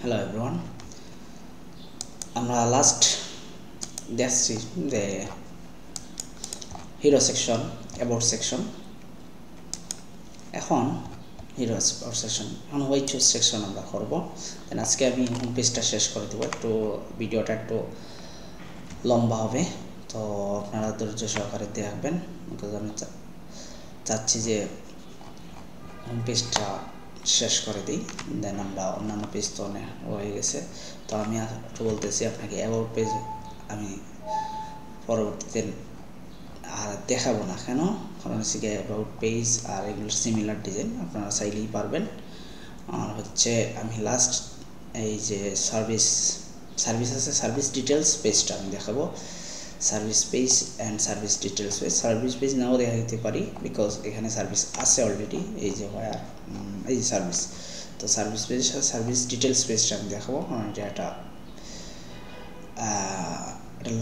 Hello everyone. আমরা last দেখছি যে হিরো সেকশন, অ্যাবাউট সেকশন, এখন হিরো অ্যাবাউট সেকশন, এখন হোয়াই চুজ সেকশন আমরা করব। দেন আজকে আমি হোম পেজটা শেষ করে দেবো, একটু ভিডিওটা একটু লম্বা হবে, তো আপনারা ধৈর্য সহকারে দেখবেন, বিকজ আমি চাচ্ছি যে হোম পেজটা শেষ করে দিই, দেন আমরা অন্যান্য পেজ তো অনেক হয়ে গেছে। তো আমি একটু বলতেছি আপনাকে অ্যাবাউট পেজ আমি পরবর্তীতে আর দেখাবো না, কেন? কারণ হচ্ছে গিয়ে অ্যাবাউট পেজ আর এগুলো সিমিলার ডিজাইন, আপনারা চাইলেই পারবেন। আর হচ্ছে আমি লাস্ট এই যে সার্ভিস আছে, সার্ভিস ডিটেলস পেজটা আমি দেখাবো। Service page and service details page, service page নাও দেখা দিতে পারি, বিকজ এখানে সার্ভিস আছে অলরেডি, এই যে হোয়ার এই যে সার্ভিস, তো সার্ভিস পেজ সার্ভিস ডিটেলস পেজটা আমি দেখাবো, কারণ এটা একটা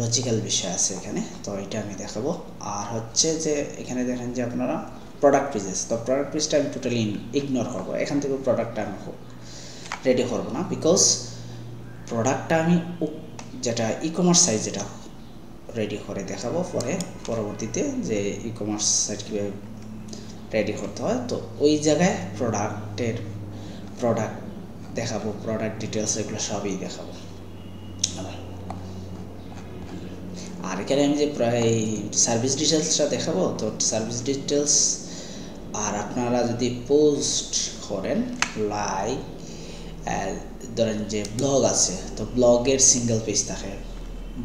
লজিক্যাল বিষয় আছে এখানে, তো এটা আমি দেখাবো। আর হচ্ছে যে এখানে দেখেন যে আপনারা প্রোডাক্ট পেজেস, তো প্রোডাক্ট পেজটা আমি টোটালি ইগনোর করবো, এখান থেকে প্রোডাক্টটা আমি রেডি করবো না, বিকজ প্রোডাক্টটা আমি যেটা ই কমার্স সাইট যেটা রেডি করে দেখাবো পরবর্তীতে, যে ই কমার্স সাইট কীভাবে রেডি করতে হয়, তো ওই জায়গায় প্রোডাক্ট দেখাবো, প্রোডাক্ট ডিটেলস এগুলো সবই দেখাবো। আর এখানে আমি যে প্রায় সার্ভিস ডিটেলসটা দেখাবো, তো সার্ভিস ডিটেলস আর আপনারা যদি পোস্ট করেন লাইক ধরেন যে ব্লগ আছে, তো ব্লগের সিঙ্গেল পেজ থাকে,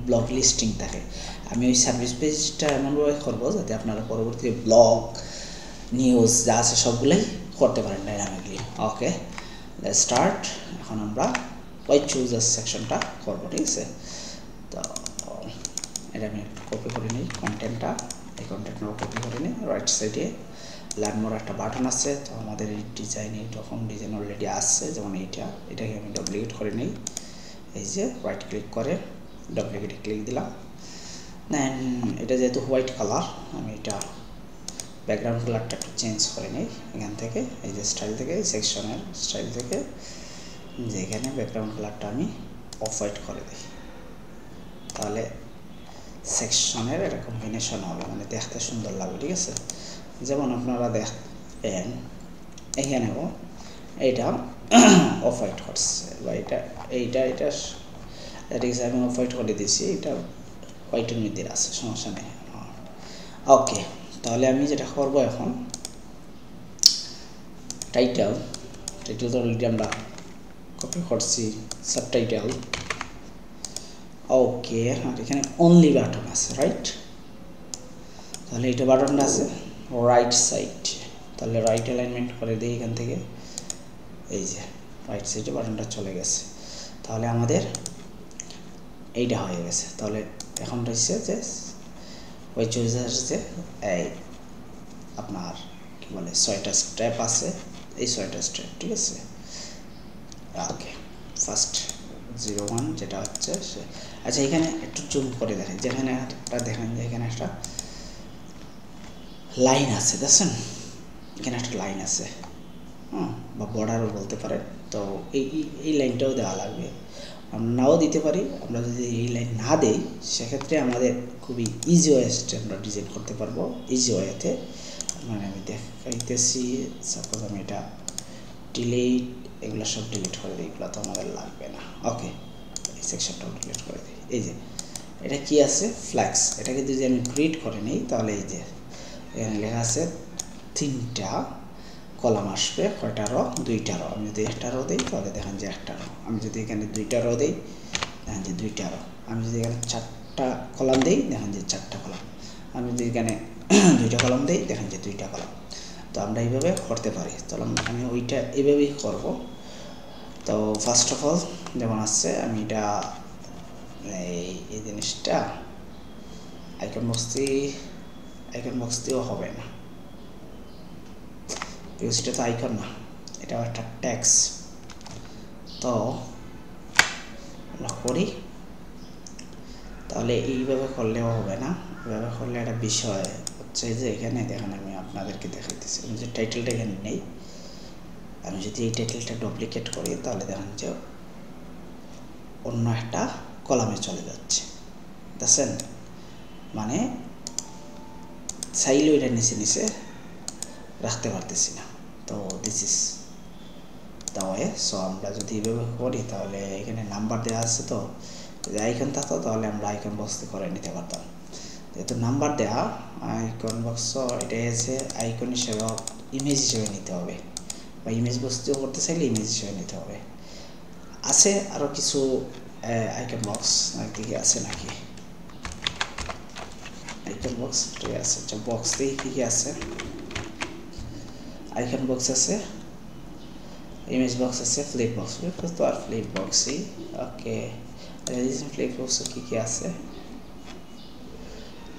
ব্লগ লিস্টিং থাকে, আমি ওই সার্ভিস পেজটা এমনভাবে করবো যাতে আপনারা পরবর্তীতে ব্লগ নিউজ যা আছে সবগুলোই করতে পারেন ডাইনামিকলি। Okay, let's start. এখন আমরা ওই চুজার সেকশনটা করবো, ঠিক আছে? তো এটা আমি একটু কপি করে নিই কন্টেন্টটা, এই কন্টেন্টটা কপি করে নিই। রাইট সাইডে লার্ন মোর একটা বাটন আছে, তো আমাদের এই ডিজাইন এইরকম ডিজাইন অলরেডি আসছে, যেমন এটাকে আমি ডুপ্লিকেট করে নিই, এই যে রাইট ক্লিক করে ডুপ্লিকেটে ক্লিক দিলাম। দেন এটা যেহেতু হোয়াইট কালার, আমি এটা ব্যাকগ্রাউন্ড কালারটা একটু চেঞ্জ করে নিই এখান থেকে, এই যে স্টাইল থেকে, সেকশনের স্টাইল থেকে, যে এখানে ব্যাকগ্রাউন্ড কালারটা আমি অফ হোয়াইট করে দিই, তাহলে সেকশনের একটা কম্বিনেশন হবে, মানে দেখতে সুন্দর লাগবে, ঠিক আছে? যেমন আপনারা দেখেন এখানেও এইটা অফ হোয়াইট করছে, বা এইটা আমি অফ হোয়াইট করে দিয়েছি, এটা হোয়াইটের মধ্যে আছে, সমস্যা নেই। ওকে, তাহলে আমি যেটা করবো এখন, টাইটেল তো অলরেডি আমরা কপি করছি, সাবটাইটেল। ওকে, আর এখানে অনলি বাটন আছে, রাইট? তাহলে এটা বাটনটা আছে রাইট সাইড, তাহলে রাইট অ্যালাইনমেন্ট করে দিই এখান থেকে, এই যে রাইট সাইডে বাটনটা চলে গেছে, তাহলে আমাদের এইটা হয়ে গেছে। তাহলে এখন রয়েছে যে ওই চুজার যে এই আপনার কি বলে 6টা স্টেপ আছে, এই 6টা স্টেপ, ঠিক আছে? ওকে, ফার্স্ট 01 যেটা হচ্ছে সে, আচ্ছা এখানে একটু জুম করে দেখেন, যেখানে একটা দেখেন যে এখানে একটা লাইন আছে, দেখছেন? এখানে একটা লাইন আছে, বা বর্ডারও বলতে পারেন, তো এই লাইনটাও দেওয়া লাগবে, আমরা নাও দিতে পারি। আমরা যদি এই লাইন না দেই, সেক্ষেত্রে আমাদের খুবই ইজি ওয়েতে আমরা ডিজাইন করতে পারবো, ইজি ওয়েতে। মানে আমি দেখাইতেছি, সাপোজ আমি এটা ডিলিট, এগুলো সব ডিলিট করে দিই, এগুলো তো আমাদের লাগবে না। ওকে, এই সেকশনটাও ডিলিট করে দিই। এই যে এটা কি আছে, ফ্ল্যাক্স, এটাকে যদি আমি গ্রিড করে নিই, তাহলে এই যে এখানে লেখা আছে 3টা কলাম আসবে, কয়টা রো? 2টা রো। আমি যদি 1টা রো দিই, তাহলে দেখেন যে 1টা রো। আমি যদি এখানে 2টা রো দিই, দেখেন যে 2টা রো। আমি যদি এখানে 4টা কলাম দিই, দেখেন যে 4টা কলাম। আমি যদি এখানে 2টা কলাম দিই, দেখেন যে 2টা কলাম। তো আমরা এইভাবে করতে পারি, তাহলে আমি ওইটা এইভাবেই করব। তো ফার্স্ট অফ অল যেমন আসছে, আমি এটা এই জিনিসটা আইকন বক্স দিয়েও হবে না, বিকজ এটা তো আইকন না, এটা একটা ট্যাক্স। তো আমরা করি, তাহলে এইভাবে করলেও হবে না, এইভাবে করলে একটা বিষয় হচ্ছে যে এখানে দেখেন, আমি আপনাদেরকে দেখাইতেছি, আমি যে টাইটেলটা এখানে নেই, আমি যদি এই টাইটেলটা ডুপ্লিকেট করি, তাহলে দেখেন যে অন্য একটা কলামে চলে যাচ্ছে, দেখছেন? মানে চাইলেও এটা নিচে নিচে রাখতে পারতেছি না। তো this is the way. So আমরা যদি এইভাবে করি তাহলে এখানে নাম্বার দেওয়া আছে, তো যদি আইকন থাকতো তাহলে আমরা আইকন বক্স করে নিতে পারতাম। যেহেতু নাম্বার দেওয়া, আইকন বক্স এটা এসে আইকন হিসেবে ইমেজ হিসেবে নিতে হবে, বা ইমেজ বস্তু করতে চাইলে ইমেজ হিসেবে নিতে হবে। আছে আরও কিছু আইকন বক্স দিকে আছে নাকি? আইকন বক্স ঠিক আছে, আচ্ছা বক্স দিয়ে কী কী আছে? আইকন বক্স আছে, ইমেজ বক্স আছে, ফ্লিপ বক্স, তো আর ফ্লিপ বক্সই। ওকে, ফ্লিপ বক্সে কী কী আছে?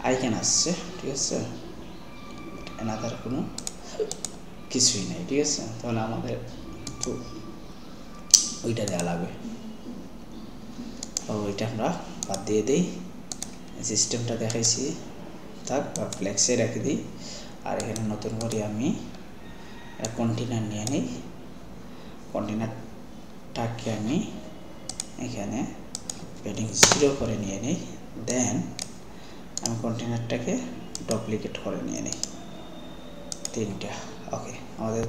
আইকন আসছে, ঠিক আছে, এনাদার কোনো কিছুই নেই, ঠিক আছে। তাহলে আমাদের তো ওইটা দেওয়া লাগবে, তো ওইটা আমরা বাদ দিয়ে দিই। সিস্টেমটা দেখাইছি থাক, বা ফ্লেক্সে রেখে দিই। আর এখানে নতুন করে আমি কন্টেনার নিয়ে নিই। কন্টেনারটাকে আমি এখানে প্যাডিং 0 করে নিয়ে নিই। দেন আমি কন্টেনারটাকে ডুপ্লিকেট করে নিয়ে নিই, 3টা। ওকে, আমাদের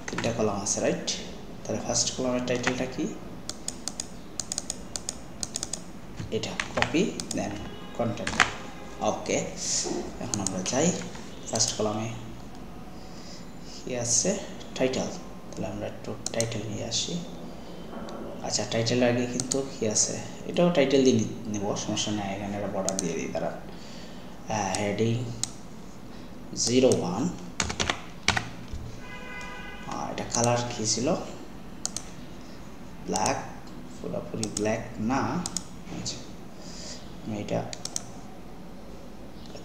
তিনটা কলাম আছে, রাইট? তাহলে ফার্স্ট কলামের টাইটেলটা কি? এটা কপি, দেন কন্টেন্ট। ওকে, এখন আমরা যাই ফার্স্ট কলামে কি আছে? টাইটেল। তাহলে আমরা একটু টাইটেল নিয়ে আসি। আচ্ছা, টাইটেল আগে কিন্তু কি আছে, এটাও টাইটেল দিয়ে নেব, সমস্যা নেই। এখানে একটা বর্ডার দিয়ে দিই, তারা হেডিং 01। এটা কালার কি ছিল? ব্ল্যাক, পুরোপুরি ব্ল্যাক না। আচ্ছা, আমি এটা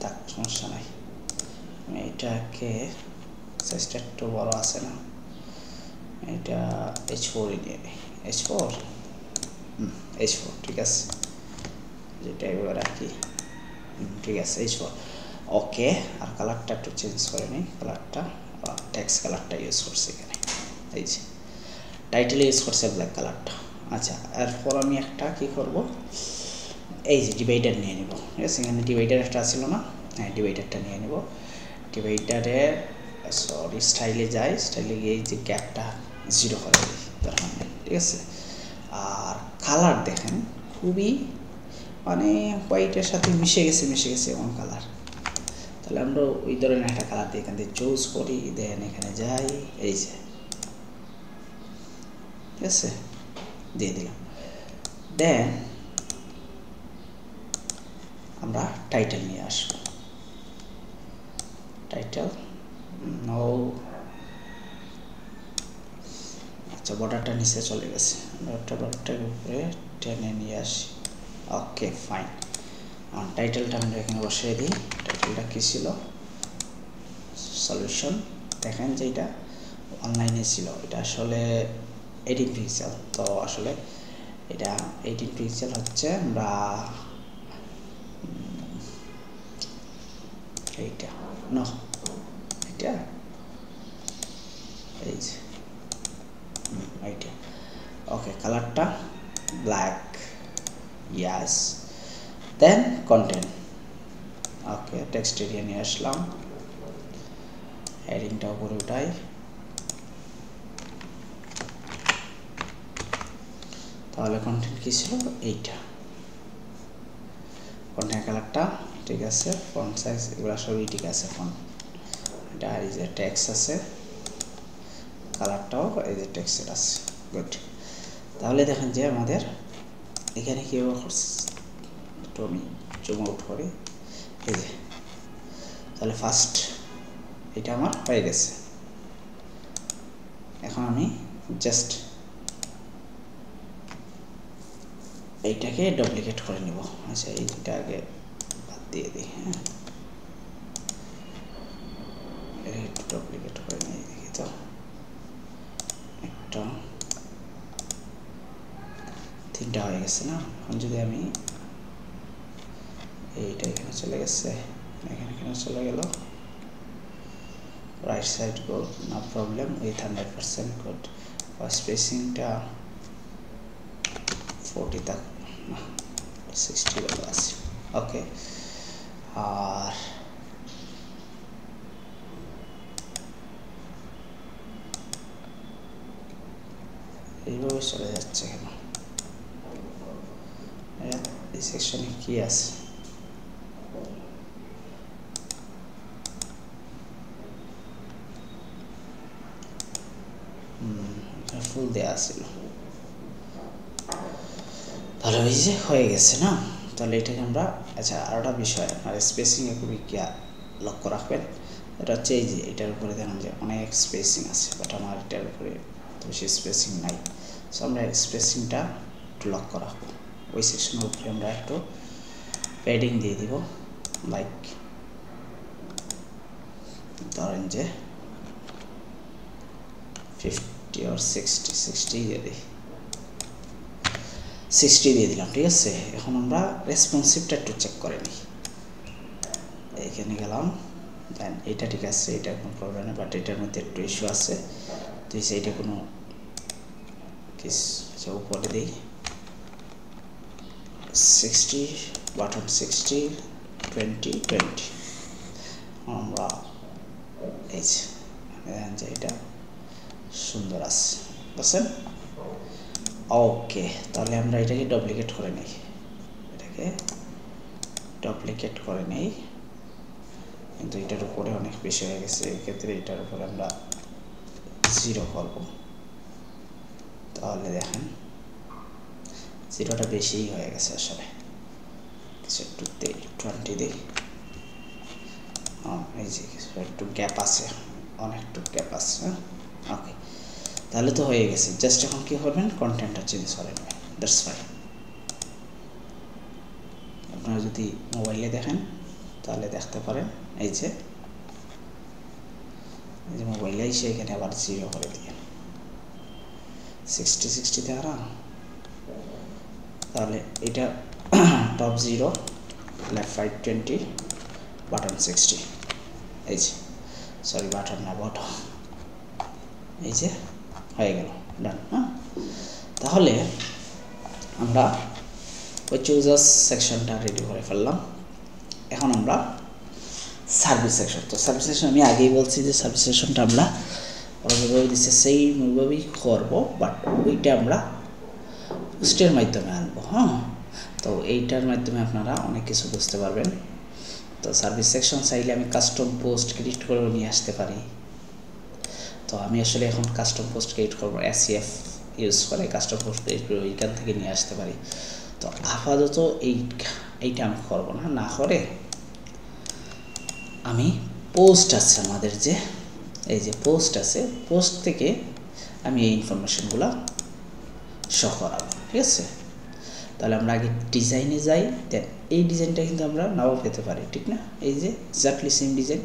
থাক, সমস্যা নাই। আমি এটাকে সাইজটা একটু বড় আছে না, এটা H4 নিয়ে নিই। H4, H4 ঠিক আছে, যেটা এবার রাখি, ঠিক আছে H4। ওকে, আর কালারটা একটু চেঞ্জ করে নিই। কালারটা টেক্সট কালারটা ইউজ করছি এখানে, এই যে টাইটেলে ইউজ করছে ব্ল্যাক কালারটা। আচ্ছা, এরপর আমি একটা কি করব, এই যে ডিভাইডার নিয়ে নেব, ঠিক আছে। এখানে ডিভাইডার একটা ছিল না, হ্যাঁ ডিভাইডারটা নিয়ে নেব। ডিভাইডারের স্টাইলে যাই, স্টাইলে গিয়ে এই যে গ্যাপটা 0 করে দিই, ঠিক আছে। আর কালার দেখেন খুবই মানে হোয়াইটের সাথে মিশে গেছে এমন কালার। তাহলে আমরা ওই ধরনের একটা কালার দিয়ে এখান থেকে চুজ করি, দেন এখানে যাই, এই যে ঠিক আছে, দিয়ে দিলাম। দেন আমরা টাইটেল নিয়ে আসবো। টাইটেল নো, আচ্ছা বর্ডারটা নিচে চলে গেছে, বর্ডারটার উপরে টেনে নিয়ে আসি। ওকে ফাইন, টাইটেলটা আমরা এখানে বসিয়ে দিই। টাইটেলটা কী ছিল? সলিউশন। দেখেন যে এটা অনলাইনে ছিল, এটা আসলে 18 পিক্সেল। তো আসলে এটা 18 পিক্সেল হচ্ছে, আমরা এইটা না, এটা এই যে এইটা। ওকে, কালারটা ব্ল্যাক, ইয়াস। দেন কন্টেন্ট। ওকে, টেক্সট এরিয়া নিয়ে আসলাম, হেডিংটা উপরে উঠাই। তাহলে কন্টেন্ট কী ছিল? এইটা কন্টেন্ট কালারটা ঠিক আছে, ফন্ট সাইজ এগুলো সবই ঠিক আছে। ফন্ট এটা এই যে টেক্সট আছে, কালারটাও এই যে টেক্সটের আছে, গুড। তাহলে দেখেন যে আমাদের এখানে কী করছে, একটু আমি জুম আউট করি, এই যে তাহলে ফার্স্ট এটা আমার হয়ে গেছে। এখন আমি জাস্ট এইটাকে ডুপ্লিকেট করে নিব। আচ্ছা, এইটা আগে বাদ দিয়ে দিই, হ্যাঁ একটু ডুপ্লিকেট করে নিই, দেখি তো একটা 3টা হয়ে গেছে না। এখন যদি আমি এইটা এখানে চলে গেছে, এখানে চলে গেল, রাইট সাইড গোল, নো প্রবলেম, উইথ 100% গুড। স্পেসিংটা 40 तक 60 ভ্যালু আছে ওকে আর এইভাবে চলে যাচ্ছে কেন এই সেকশনে কি আছে ফুল দেয়া ছিল তাহলে ওই যে হয়ে গেছে না তাহলে এটাকে আমরা আচ্ছা আরেকটা বিষয় আর স্পেসিংয়ে খুবই লক্ষ্য রাখবেন এটা হচ্ছে এই যে এটার উপরে দেখেন যে অনেক স্পেসিং আছে বাট আমার এটার উপরে বেশি স্পেসিং নাই সো আমরা স্পেসিংটা একটু লক্ষ্য রাখবো ওই সেকশনের উপরে আমরা একটু প্যাডিং দিয়ে দিব লাইক ধরেন যে 50 or 60 দিয়ে দিই 60 দিয়ে দিলাম ঠিক আছে এখন আমরা রেসপন্সিভটা একটু চেক করে নিই এইখানে গেলাম দেন এটা ঠিক আছে এটা কোনো প্রবলেম নেই বাট এটার মধ্যে একটু ইস্যু আছে তো এইটা কোনো কিছু উপরে দিই 60 বাটন 60 20 20 আমরা এই যে এটা সুন্দর আছে বুঝছেন ওকে তাহলে আমরা এটাকে ডুপ্লিকেট করে নেই কিন্তু এটার উপরে অনেক বেশি হয়ে গেছে এই ক্ষেত্রে এটার উপরে আমরা 0 করব তাহলে দেখেন 0টা বেশিই হয়ে গেছে আসলে কিছু একটু 20 দিই এই যে একটু গ্যাপ আছে অনেকটু গ্যাপ আছে ওকে তাহলে তো হয়ে গেছে জাস্ট এখন কি করবেন কন্টেন্টটা চেঞ্জ করে নেবেন দ্যাটস ফাইন আপনারা যদি মোবাইলে দেখেন তাহলে দেখতে পারেন এই যে মোবাইলে এসে এখানে আবার 0 করে দিয়ে 60 দেখা না তাহলে এটা টপ 0 লেফট রাইট 20 বাটন 60 এই যে সরি বাটন না বটম এই যে হয়ে গেল ডান হ্যাঁ তাহলে আমরা ওই চুজার্স সেকশনটা রেডি করে ফেললাম এখন আমরা সার্ভিস সেকশন তো সার্ভিস সেকশন আমি আগেই বলছি যে সার্ভিস সেকশনটা আমরা যেভাবে দিচ্ছে সেইভাবেই করবো বাট ওইটা আমরা পোস্টের মাধ্যমে আনবো হ্যাঁ তো এইটার মাধ্যমে আপনারা অনেক কিছু বুঝতে পারবেন তো সার্ভিস সেকশন চাইলে আমি কাস্টম পোস্ট ক্রিয়েট করে নিয়ে আসতে পারি তো আমি আসলে এখন কাস্টম পোস্ট ক্রিয়েট করবো SEF ইউজ করে কাস্টম পোস্ট ক্রিয়েট করে ওইখান থেকে নিয়ে আসতে পারি তো আপাতত এইটা আমি করবো না করে আমি পোস্ট আছে আমাদের যে এই যে পোস্ট আছে পোস্ট থেকে আমি এই ইনফরমেশনগুলো শো করাবো ঠিক আছে তাহলে আমরা আগে ডিজাইনে যাই দেন এই ডিজাইনটা কিন্তু আমরা নাও পেতে পারি ঠিক না এই যে এক্স্যাক্টলি সেম ডিজাইন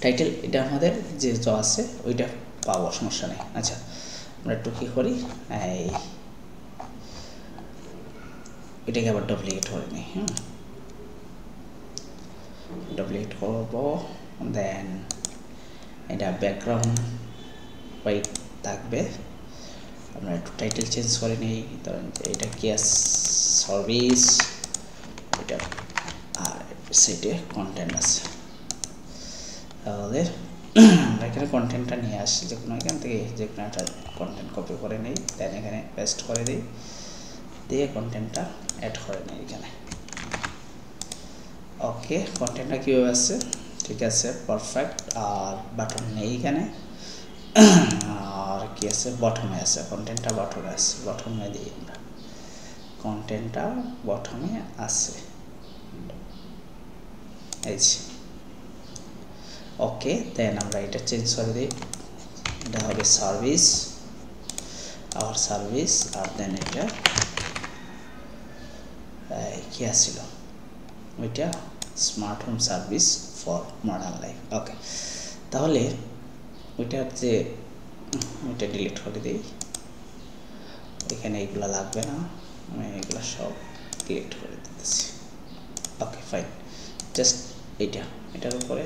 টাইটেল এটা আমাদের যে আছে ওইটা পাবো সমস্যা নেই আচ্ছা আমরা একটু কী করি এই এটাকে আবার ডুপ্লিকেট করে নিই ডুপ্লিকেট করবো দেন এটা ব্যাকগ্রাউন্ড হোয়াইট থাকবে আমরা একটু টাইটেল চেঞ্জ করে নিই ধরেন এটা কি সার্ভিস এটা আর সেটে কন্টেন্ট আছে তাহলে আমরা এখানে কন্টেন্টটা নিয়ে আসছি যে কোনো এখান থেকে যে কোনো একটা কন্টেন্ট কপি করে নিই দেন এখানে পেস্ট করে দিই দিয়ে কন্টেন্টটা অ্যাড করে নিই এখানে ওকে কন্টেন্টটা কীভাবে আসছে ঠিক আছে পারফেক্ট আর বাটন নেই এখানে আর কি আছে বটমে আছে কন্টেন্টটা বটমে আছে বটমে দিই আমরা কন্টেন্টটা বটমে আছে এই ওকে দেন আমরা এটা চেঞ্জ করে দিই এটা হবে সার্ভিস আর দেন এটা কি আসছিল ওইটা smart home service for modern life okay তাহলে ওইটার যে ওইটা ডিলিট করে দিই এখানে এইগুলো লাগবে না আমি এগুলো সব ডিলিট করে দিতেছি ওকে ফাইন জাস্ট এটার উপরে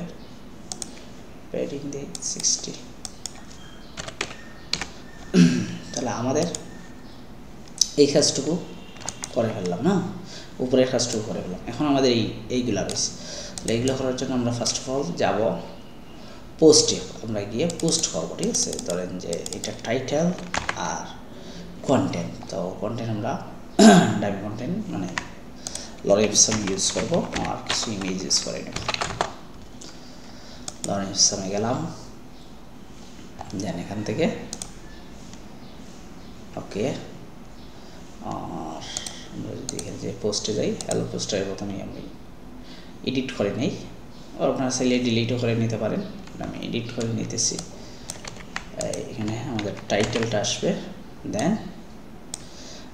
প্যাডিং দিই 60 তাহলে আমাদের এই কাজটুকু করে ফেললাম না, উপরের কাজটুকু করে ফেললাম। এখন আমাদের এইগুলা রয়েছে। তাহলে এইগুলো করার জন্য আমরা ফার্স্ট অফ অল যাব পোস্টে, আমরা গিয়ে পোস্ট করবো, ঠিক আছে। ধরেন যে এটা টাইটেল আর কন্টেন্ট, তো কন্টেন্ট আমরা ডামি কন্টেন্ট মানে লরেন্সম ইউজ করবো আর কিছু ইমেজ ইউজ করে নেব। লরেন্সমে গেলাম, দেন এখান থেকে ওকে, আর আমরা যদি এখানে যে পোস্টে যাই, হ্যালো পোস্টারের প্রথমে আমি এডিট করে নেই, আর আপনারা চাইলে ডিলিটও করে নিতে পারেন। আমি এডিট করে নিতেছি। এখানে আমাদের টাইটেলটা আসবে, দেন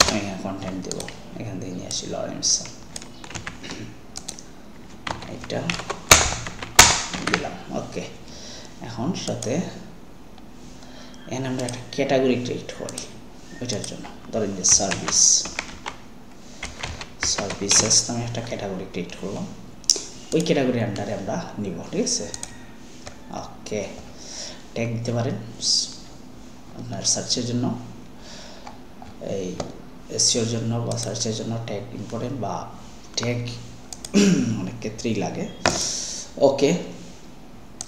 আমি এখানে কন্টেন্ট দেব, এখান থেকে নিয়ে আসি লরেন্সম, এটা দিলাম ওকে। এখন সাথে এখানে আমরা একটা ক্যাটাগরি ক্রিয়েট করি ওইটার জন্য, ধরেন যে সার্ভিসেস নামে একটা ক্যাটাগরি ক্রিয়েট করলাম, ওই ক্যাটাগরির আন্ডারে আমরা নিব, ঠিক আছে। ওকে, ট্যাগ দিতে পারেন আপনার সার্চের জন্য, এই এসইওর জন্য বা সার্চের জন্য ট্যাগ ইম্পর্টেন্ট, বা ট্যাগ অনেক ক্ষেত্রেই লাগে। ওকে,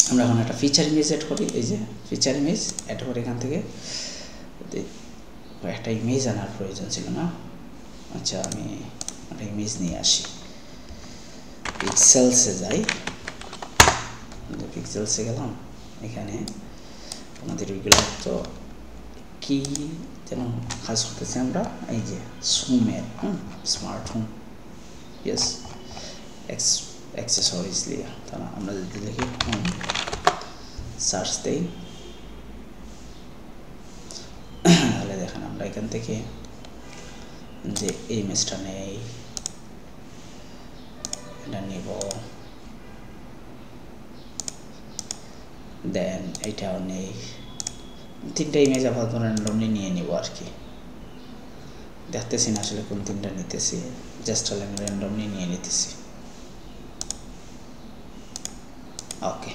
আমরা এখন একটা ফিচার ইমেজ অ্যাড করি, এই যে ফিচার ইমেজ অ্যাড করে এখান থেকে একটা ইমেজ আনার প্রয়োজন ছিল না। আচ্ছা, আমি একটা ইমেজ নিয়ে আসি, পিক্সেলসে যাই, পিক্সেলসে গেলাম, এখানে আমাদের ওইগুলো তো কি যেন কাজ করতেছি আমরা, এই যে সুমের স্মার্ট হোম, ইয়েস অ্যাক্সেসরিজ লিয়া, তাহলে আমরা যদি লিখি হোম, সার্চ দেই, তাহলে দেখেন আমরা এখান থেকে যে এই ইমেজটা নেই, এটা নিব, দেন এইটাও নেই, তিনটা ইমেজ আপাতত র্যান্ডমলি নিয়ে নিব আর কি, দেখতেছি না আসলে কোন তিনটা নিতেছি, জাস্ট আমি র্যান্ডমলি নিয়ে নিতেছি। ওকে,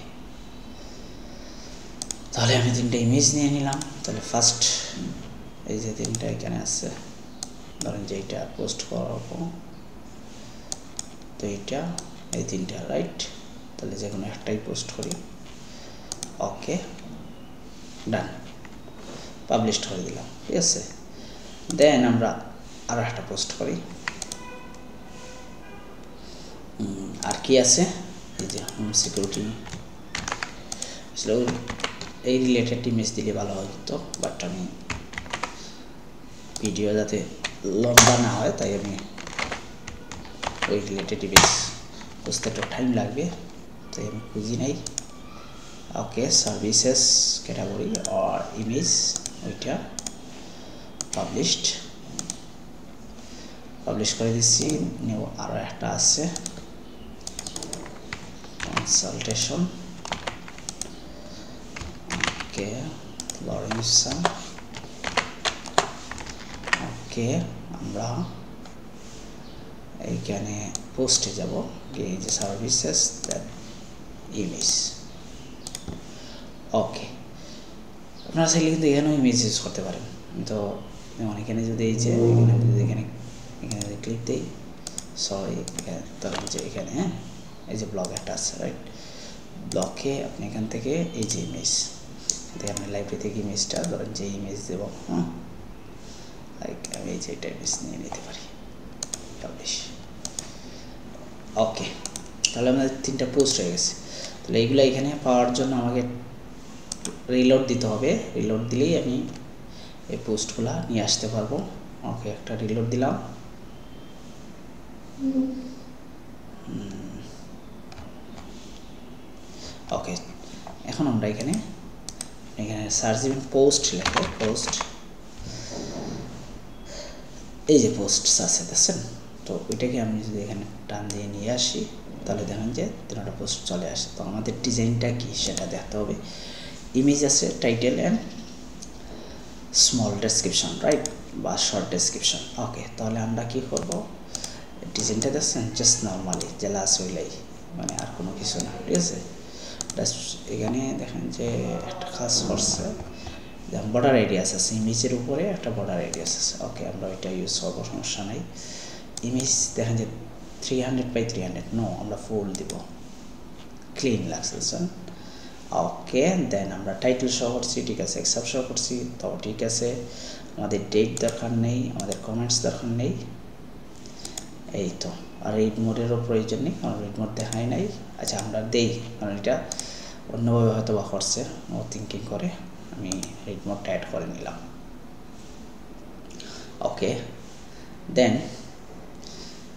তাহলে আমি তিনটা ইমেজ নিয়ে নিলাম। তাহলে ফার্স্ট এই যে তিনটা এখানে আছে, ধরেন যে এইটা পোস্ট করবো, তো এইটা এই তিনটা, রাইট। তাহলে যে কোনো একটাই পোস্ট করি, ওকে ডান, পাবলিশ করে দিলাম, ঠিক আছে। দেন আমরা আরও একটা পোস্ট করি, আর কি আছে, এই যে হোম সিকিউরিটি, আসলে এই রিলেটেড ইমেজ দিলে ভালো হতো, বাট আমি ভিডিও যাতে লম্বা না হয় তাই আমি ওই রিলেটেড ইমেজ খুঁজতে একটু টাইম লাগবে, তাই আমি খুঁজি নাই। ওকে, সার্ভিসেস ক্যাটাগরি আর ইমেজ, ওইটা পাবলিশ করে দিচ্ছি। নিউ আরও একটা আছে কনসালটেশন, ওকে লরেন্সম, ওকে আমরা এইখানে পোস্টে যাব, এই যে সার্ভিসেস দ্যাট ইমেজ, ওকে। আপনারা চাইলে কিন্তু এখানেও ইমেজ ইউজ করতে পারেন, তো যেমন এখানে যদি এই যে এখানে ক্লিক দিই, সরি ধরেন যে এখানে এই যে ব্লগ একটা আছে, রাইট, ব্লকে আপনি এখান থেকে এই যে ইমেজ দেখে আপনি লাইব্রেরি থেকে ইমেজটা ধরেন যে ইমেজ দেবো, লাইক আমি এই যে এটা ইমেজ নিয়ে নিতে পারি, পাবলিশ, ওকে। তাহলে আমাদের তিনটা পোস্ট হয়ে গেছে। তাহলে এইগুলো এখানে পাওয়ার জন্য আমাকে রিলোড দিতে হবে, রিলোড দিলেই আমি এই পোস্টগুলো নিয়ে আসতে পারবো। ওকে, একটা রিলোড দিলাম, ওকে। এখন আমরা এখানে সার্চ দিবেন পোস্ট লেখে, পোস্ট, এই যে পোস্ট আছে দেখছেন, তো ওইটাকে আমি যদি এখানে টান দিয়ে নিয়ে আসি, তাহলে দেখেন যে তিনটা পোস্ট চলে আসে। তো আমাদের ডিজাইনটা কি সেটা দেখতে হবে। ইমেজ আছে, title and small description, right, বা শর্ট ডেসক্রিপশন, ওকে। তাহলে আমরা কি করব, ডিজাইনটা দেখছেন জাস্ট নর্মালি জেলা আছে ওইলাই, মানে আর কোনো কিছু না, ঠিক আছে। এখানে দেখেন যে একটা কাজ করছে, যেমন বর্ডার রেডিয়াস আছে, ইমেজের উপরে একটা বর্ডার রেডিয়াস আছে। ওকে, আমরা ওইটা ইউজ করবো, সমস্যা নাই। ইমেজ দেখেন যে 300 × 300, নো, আমরা ফুল দিব, ক্লিন লাগছে। ওকে, দেন আমরা টাইটেল শো করছি, ঠিক আছে, এক্সাপ শো করছি, তো ঠিক আছে। আমাদের ডেট দরকার নেই, আমাদের কমেন্টস দরকার নেই, এই তো। আর রিড মোডেরও প্রয়োজন নেই, কারণ রিড মোড দেখাই নাই। আচ্ছা, আমরা দেই, কারণ এটা অন্যভাবে হয়তো বা করছে, নো থিঙ্কিং করে আমি রিড মোডটা অ্যাড করে নিলাম। ওকে, দেন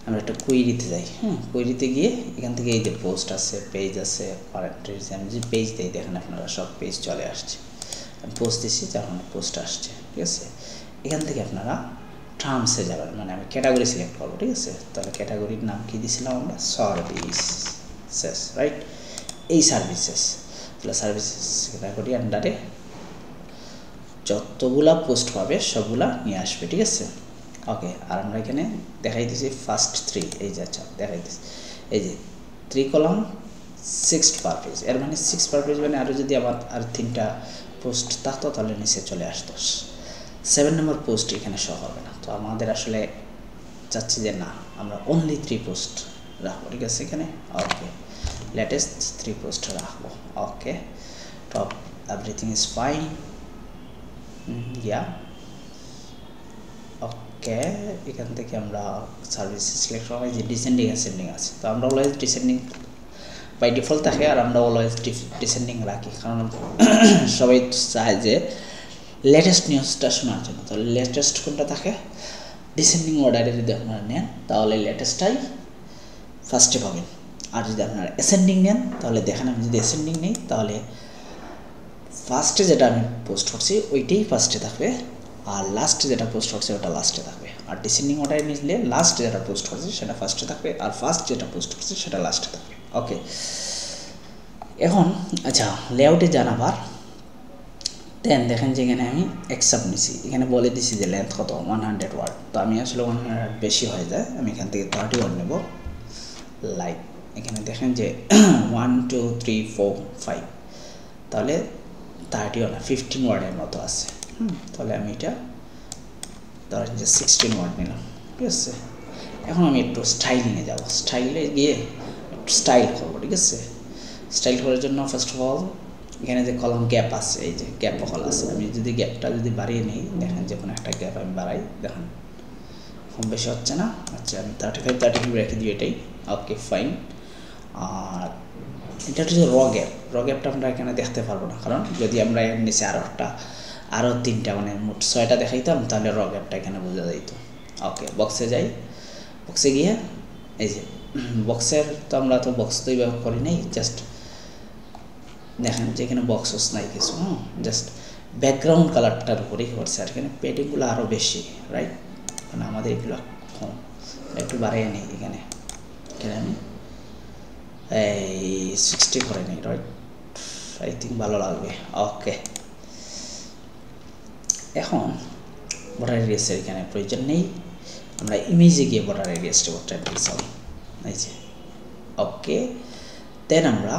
আমরা একটা কুইরিতে যাই। কুইরিতে গিয়ে এখান থেকে এই যে পোস্ট আছে, পেজ আছে, কারেন্ট, আমি যে পেজ দিই, দেখেন আপনারা সব পেজ চলে আসছে। আমি পোস্ট দিচ্ছি, যখন পোস্ট আসছে, ঠিক আছে। এখান থেকে আপনারা টার্মসে যাবেন, মানে আমি ক্যাটাগরি সিলেক্ট করবো, ঠিক আছে। তাহলে ক্যাটাগরির নাম কি দিয়েছিলাম আমরা? Services, right. এই সার্ভিসেস, তাহলে সার্ভিসেস ক্যাটাগরি আন্ডারে যতগুলা পোস্ট পাবে সবগুলা নিয়ে আসবে, ঠিক আছে। ওকে, আর আমরা এখানে দেখাই দিয়েছি ফার্স্ট 3, এই যে, আচ্ছা দেখাই দিচ্ছি, এই যে 3 কলাম 6 পার পেজ, এর মানে 6 পার পেজ, মানে আরও যদি আমার আর 3টা পোস্ট থাকতো তাহলে নিচে চলে আসতো। 7 নম্বর পোস্ট এখানে শো হবে না, তো আমাদের আসলে চাচ্ছি যে না, আমরা অনলি 3 পোস্ট রাখবো, ঠিক আছে এখানে। ওকে, লেটেস্ট 3 পোস্ট রাখবো। ওকে, টপ এভরিথিং ইজ ফাইন, ইয়া। ওকে, এখান থেকে আমরা সার্ভিস সিলেক্ট করা হয় যে ডিসেন্ডিং অ্যাসেন্ডিং আছে, তো আমরা অলওয়েজ ডিসেন্ডিং বাই ডিফল্ট থাকে, আর আমরা অলওয়েজ ডিসেন্ডিং রাখি, কারণ সবাই চায় যে লেটেস্ট নিউজটা শোনার জন্য। তাহলে লেটেস্ট কোনটা থাকে? ডিসেন্ডিং অর্ডারে যদি আপনারা নেন তাহলে লেটেস্টটাই ফার্স্টে পাবেন, আর যদি আপনারা অ্যাসেন্ডিং নেন তাহলে দেখেন, আমি যদি অ্যাসেন্ডিং নেই তাহলে ফার্স্টে যেটা আমি পোস্ট করছি ওইটাই ফার্স্টে থাকবে, আর লাস্টে যেটা পোস্ট করছে ওটা লাস্টে থাকবে। আর ডিসেন্ডিং অর্ডারে নিলে লাস্ট যেটা পোস্ট করছে সেটা ফার্স্টে থাকবে, আর ফার্স্ট যেটা পোস্ট করছে সেটা লাস্টে থাকবে। ওকে, এখন আচ্ছা লেআউটে জানাবার দেন দেখেন যে এখানে আমি অ্যাকসেপ্ট নিছি, এখানে বলে দিছি যে লেন্থ কত, 100 ওয়ার্ড। তো আমি আসলে 100 বেশি হয়ে যায়, আমি এখান থেকে 30 ওয়ার্ড নেব। লাইক এখানে দেখেন যে 1 2 3 4 5, তাহলে 30 না 15 ওয়ার্ডের মতো আছে। তাহলে আমি এটা ধরেন যে 16 ওয়ার্ড নিলাম, ঠিক আছে। এখন আমি একটু স্টাইলিংয়ে যাব, স্টাইলে গিয়ে একটু স্টাইল করবো, ঠিক আছে। স্টাইল করার জন্য ফার্স্ট অফ অল এখানে যে কলাম গ্যাপ আছে, এই যে গ্যাপ কল আছে, আমি যদি গ্যাপটা যদি বাড়িয়ে নিই, দেখেন যে কোনো একটা গ্যাপ আমি বাড়াই, দেখেন কম বেশি হচ্ছে না। আচ্ছা, আমি 35 রেখে দিই এটাই। ওকে, ফাইন। আর এটা হচ্ছে র গ্যাপটা আমরা এখানে দেখতে পারবো না, কারণ যদি আমরা এর নিচে আরও 3টা মানে মোট 6টা দেখাইতাম তাহলে র গ্যাপটা এখানে বোঝা যাইত। ওকে, বক্সে যাই, বক্সে গিয়ে এই যে বক্সের, তো আমরা তো বক্স তো এইভাবে করি নাই, জাস্ট দেখেন যে এখানে বক্সস নাই কিছু, জাস্ট ব্যাকগ্রাউন্ড কালারটার উপরেই করছে, আর এখানে পেডিংগুলো আরও বেশি, রাইট, মানে আমাদের এগুলো কম, একটু বাড়িয়ে নিই এখানে আমি এই 60 করে নিই, রাইট, আই থিঙ্ক ভালো লাগবে। ওকে, এখন বর্ডার রেডিয়াসের এখানে প্রয়োজন নেই, আমরা ইমেজে গিয়ে বর্ডার রেডিয়াসটা করতে পারি, এই যে। ওকে, দেন আমরা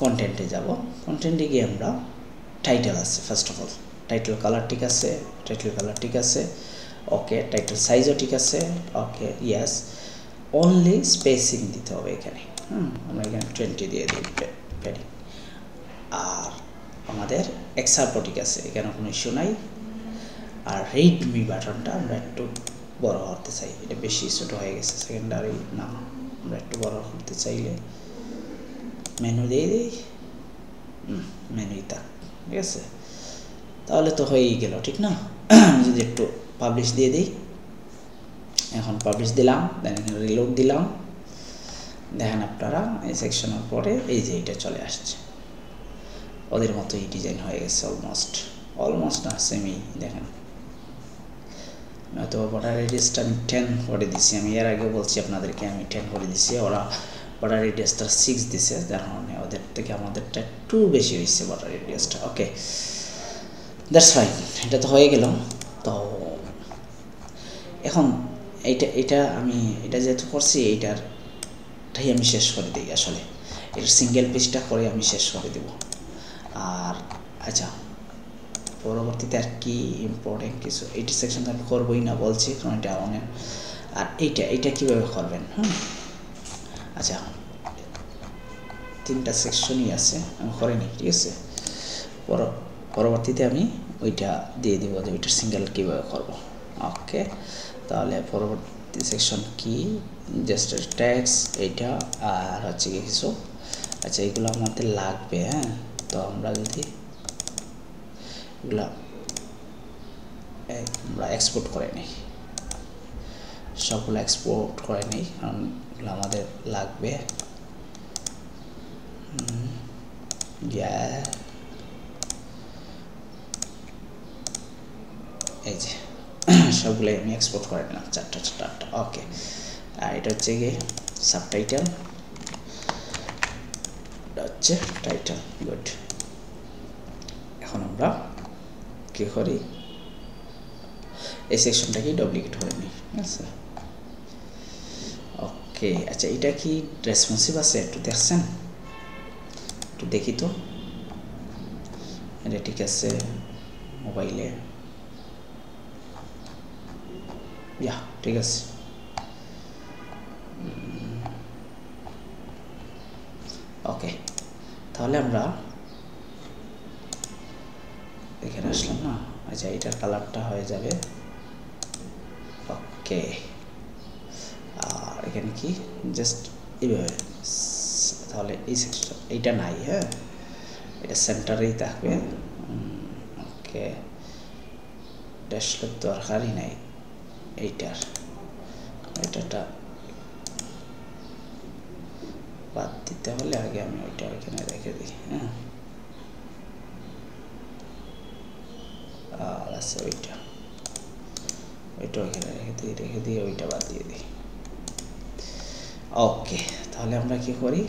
কন্টেন্টে যাব, কন্টেন্টে গিয়ে আমরা টাইটেল আছে, first of all title colour ঠিক আছে, টাইটেল কালার ঠিক আছে। ওকে, টাইটেল সাইজও ঠিক আছে। ওকে, ইয়েস, অনলি স্পেসিং দিতে হবে এখানে। আমরা এখানে 20 দিয়ে দিই প্যাডিং। আর আমাদের এক্সারপও ঠিক আছে, এখানে কোনো ইস্যু নাই। আর রিড মি বাটনটা আমরা একটু বড় করতে চাই, এটা বেশি ছোটো হয়ে গেছে, সেকেন্ডারি না, আমরা একটু বড় করতে চাইলে মেনু দিয়ে দিই, মেনুই থাক, ঠিক আছে, তাহলে তো হয়েই গেল, ঠিক না। আমি যদি একটু পাবলিশ দিয়ে দিই, এখন পাবলিশ দিলাম, দেন এখানে রিলোড দিলাম, দেখেন আপনারা এই সেকশনের পরে এই যে এটা চলে আসছে, ওদের মতোই ডিজাইন হয়ে গেছে, অলমোস্ট না সেমি। দেখেন হয়তো বর্ডার রেডিয়াসটা আমি 10 করে দিচ্ছি, আমি এর আগেও বলছি আপনাদেরকে আমি 10 করে দিচ্ছি, ওরা বর্ডার রেডিয়াসটা 6 দিছে, যার কারণে ওদের থেকে আমাদেরটা একটু বেশি হয়েছে বর্ডার রেডিয়াসটা। ওকে, দ্যাটস ফাইন, এটা তো হয়ে গেল। তো এখন এটা যেহেতু করছি, এইটারটাই আমি শেষ করে দিই, আসলে এটা সিঙ্গেল পেজটা করে আমি শেষ করে দেব। আর আচ্ছা, পরবর্তীতে আর কি ইম্পর্টেন্ট কিছু এইটি সেকশন আমি করবোই না বলছি, কারণ এটা অনেক। আর এইটা কীভাবে করবেন, আচ্ছা 3টা সেকশনই আছে, আমি করে নিই, ঠিক আছে। পরবর্তীতে আমি ওইটা দিয়ে দিব যে ওইটা সিঙ্গেল কীভাবে করবো। ওকে, তাহলে পরবর্তী সেকশন কি, জাস্ট ট্যাক্স এইটা আর হচ্ছে কি কিছু। আচ্ছা এইগুলো আমাদের লাগবে, তো আমরা যদি এগুলো আমরা এক্সপোর্ট করে নিই, সবগুলো এক্সপোর্ট করে নিই, কারণ এগুলো আমাদের লাগবে। এই যে সবগুলোই আমি এক্সপোর্ট করে নিলাম, চারটা। ওকে, আর এটা হচ্ছে গিয়ে সাবটাইটেল, এটা হচ্ছে টাইটেল। গুড, এখন আমরা কী করি, এই সেকশনটাকে ডুপ্লিকেট করে নিই, ঠিক আছে। ওকে, আচ্ছা এটা কি রেসপন্সিভ আছে একটু দেখছেন, একটু দেখি তো, এটা ঠিক আছে মোবাইলে, ইয়া ঠিক আছে। ওকে, তাহলে আমরা এখানে আসলাম না। আচ্ছা এটার কালারটা হয়ে যাবে, ওকে। আর এখানে কি জাস্ট এইভাবে, তাহলে এই সেকশন এইটা নাই, এটা সেন্টারেই থাকবে। ওকে, ড্যাশলের দরকারই নাই এইটার, এটাটা বাদ দিতে হলে আগে আমি ওইটা ওইখানে রেখে দিই, আর আছে ওইটা ওইখানে রেখে দিয়ে ওইটা বাদ দিয়ে দিই। ওকে, তাহলে আমরা কি করি,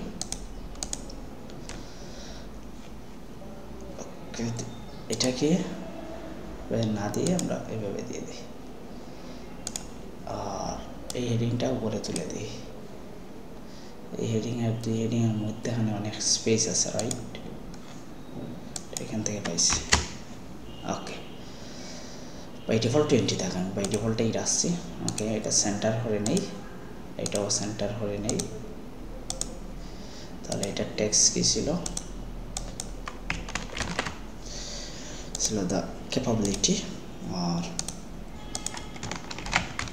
এটাকে না দিয়ে আমরা এভাবে দিয়ে দিই, আর এই হেডিংটা উপরে তুলে দিই। এই হেডিংয়ের দুই হেডিংয়ের মধ্যেখানে অনেক স্পেস আছে, রাইট, এখান থেকে পাইছি। ওকে, বাই ডিফল্ট 20 থাকেন, বাই ডিফল্ট এইটা আসছি। ওকে, এটা সেন্টার করে নেই, এটাও সেন্টার করে নেই। তাহলে এটা টেক্সট কি ছিল, দ্য ক্যাপাবিলিটি, আর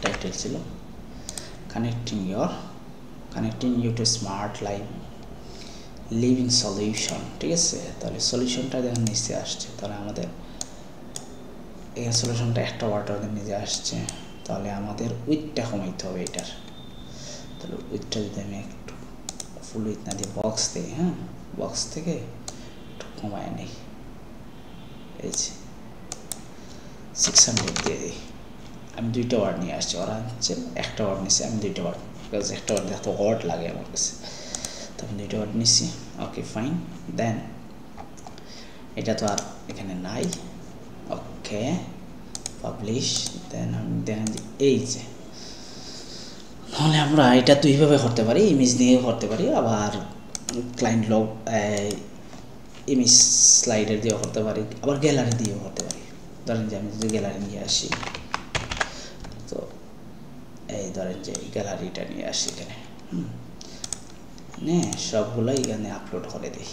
টাইটেল ছিল connecting you to smart living solution, ঠিক আছে। তাহলে সলিউশনটা যখন নিচে আসছে, তাহলে আমাদের এই সলিউশনটা একটা ওয়ার্ডের নিচে আসছে, তাহলে আমাদের উইথটা কমাইতে হবে এটার। তাহলে উইথটা যদি আমি একটু ফুল উইথ না দিয়ে বক্স দিই, বক্স থেকে একটু কমায় নিই, এই যে 600 দিয়ে দিই। আমি 2টা ওয়ার্ড নিয়ে আসছি, ওরা হচ্ছে একটা ওয়ার্ড নিচ্ছে, আমি 2টা ওয়ার্ড, বিকজ একটা ওয়ার্ড দেখতে ওয়ার্ড লাগে আমার কাছে, তো আমি 2টা ওয়ার্ড নিচ্ছি। ওকে ফাইন, দেন এটা তো আর এখানে নাই। ওকে, পাবলিশ, দেন আমি দেখেন যে এই যে, তাহলে আমরা এটা দুইভাবে করতে পারি, ইমেজ দিয়েও করতে পারি, আবার ক্লায়েন্ট লগ ইমেজ স্লাইডার দিয়েও করতে পারি, আবার গ্যালারি দিয়েও করতে পারি। ধরেন যে আমি যদি গ্যালারি নিয়ে আসি, তো এই ধরেন যে গ্যালারিটা নিয়ে আসি এখানে, সবগুলোই এখানে আপলোড করে দিই,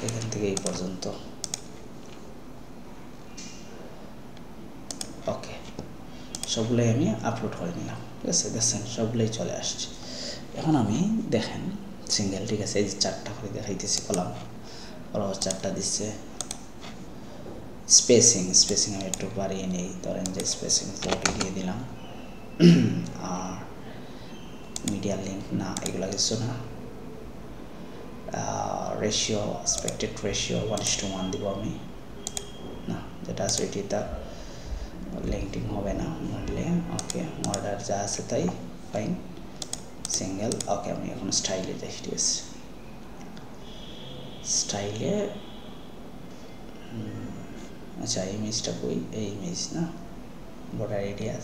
এখান থেকে এই পর্যন্ত। ওকে, সবগুলোই আমি আপলোড করে নিলাম, ঠিক আছে, দেখছেন সবগুলোই চলে আসছে। এখন আমি দেখেন সিঙ্গেল, ঠিক আছে, এই যে 4টা করে দেখাইতেছি কলাম, ওরা 4টা দিচ্ছে। স্পেসিং আমি একটু বাড়িয়ে নিই, ধরেন যে স্পেসিং 40 দিয়ে দিলাম। আর মিডিয়া লিঙ্ক না, এগুলো কিছু না। রেশিও, এক্সপেক্টেড রেশিও 1:1 দিব আমি, না যেটা আছে এটি তার লিঙ্কিং হবে না মডেলে। ওকে, অর্ডার যা আছে তাই, ফাইন, সিঙ্গেল। ওকে, আমি এখন স্টাইলে যাই, ঠিক আছে, স্টাইলে। আচ্ছা ইমেজটা কই, এই ইমেজ না, বর্ডার এরিয়া,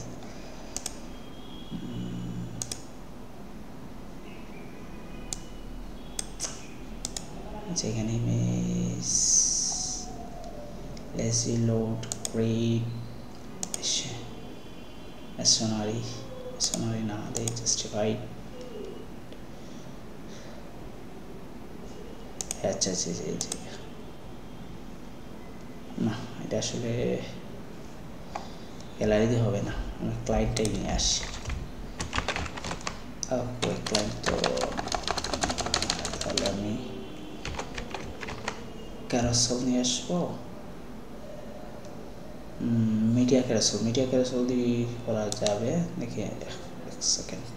আচ্ছা এখানে image lazy load grade masonry না they justified আচ্ছা না এটা আসলে গ্যালারি দিয়ে হবে না, আমি ক্লায়েন্টটাই নিয়ে আসি। ওকে ক্লায়েন্ট তো তাহলে আমি ক্যারাসেল নিয়ে আসবো। মিডিয়া ক্যারাসেল দিয়ে করা যাবে দেখি, এক সেকেন্ড।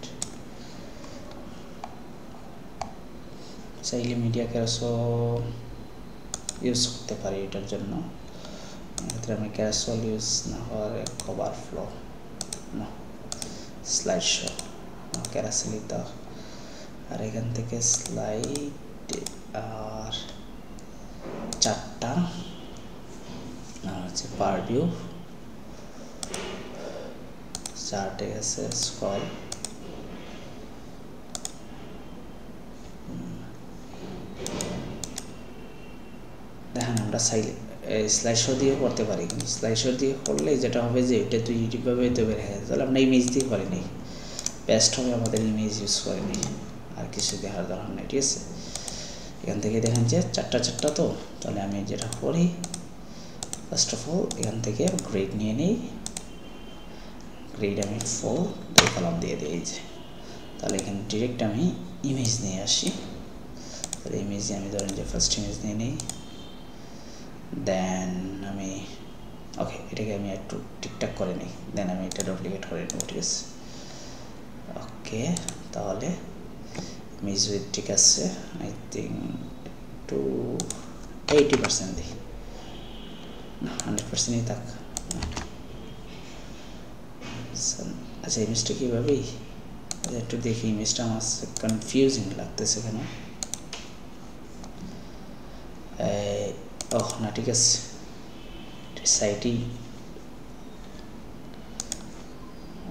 চাইলে মিডিয়া ক্যারাসেল ইউজ করতে পারি এটার জন্য, এক্ষেত্রে আমি ক্যারাসেল ইউজ না হওয়ার কভার ফ্লো না স্লাইড শো ক্যারাসেলই তো। আর এখান থেকে স্লাইড আর 4টা আর হচ্ছে পার ভিউ 4টে আছে স্ক্রল দেখেন আমরা স্লাইড শো দিয়ে করতে পারি, কিন্তু স্লাইড শো দিয়ে করলে যেটা হবে যে এটা তো ইউটিউবে তো বের হয়ে যায়, তাহলে আমরা ইমেজ দিয়ে করিনি, বেস্ট হবে আমাদের ইমেজ ইউজ করিনি, আর কিছু দেখার দরকার নেই। ঠিক আছে, এখান থেকে দেখেন যে 4টা তো, তাহলে আমি যেটা করি ফার্স্ট অফ অল এখান থেকে গ্রেড নিয়ে নিই, গ্রেড আমি 4 কলাম দিয়ে দিই যে, তাহলে এখানে ডিরেক্ট আমি ইমেজ নিয়ে আসি। তাহলে ইমেজে আমি ধরেন যে ফার্স্ট ইমেজ নিয়ে নিই, দেন আমি ওকে এটাকে আমি একটু ঠিকঠাক করে নিই, দেন আমি এটা ডুপ্লিকেট করে নেব। ঠিক আছে, ওকে তাহলে ইমেজ উইথ ঠিক আছে, আই থিঙ্ক একটু 80% দিই না 100%ই থাক। আচ্ছা ইমেজটা কীভাবেই একটু দেখি, ইমেজটা আমার কনফিউজিং লাগতেছে কেন। ওহ না ঠিক আছে, সাইটই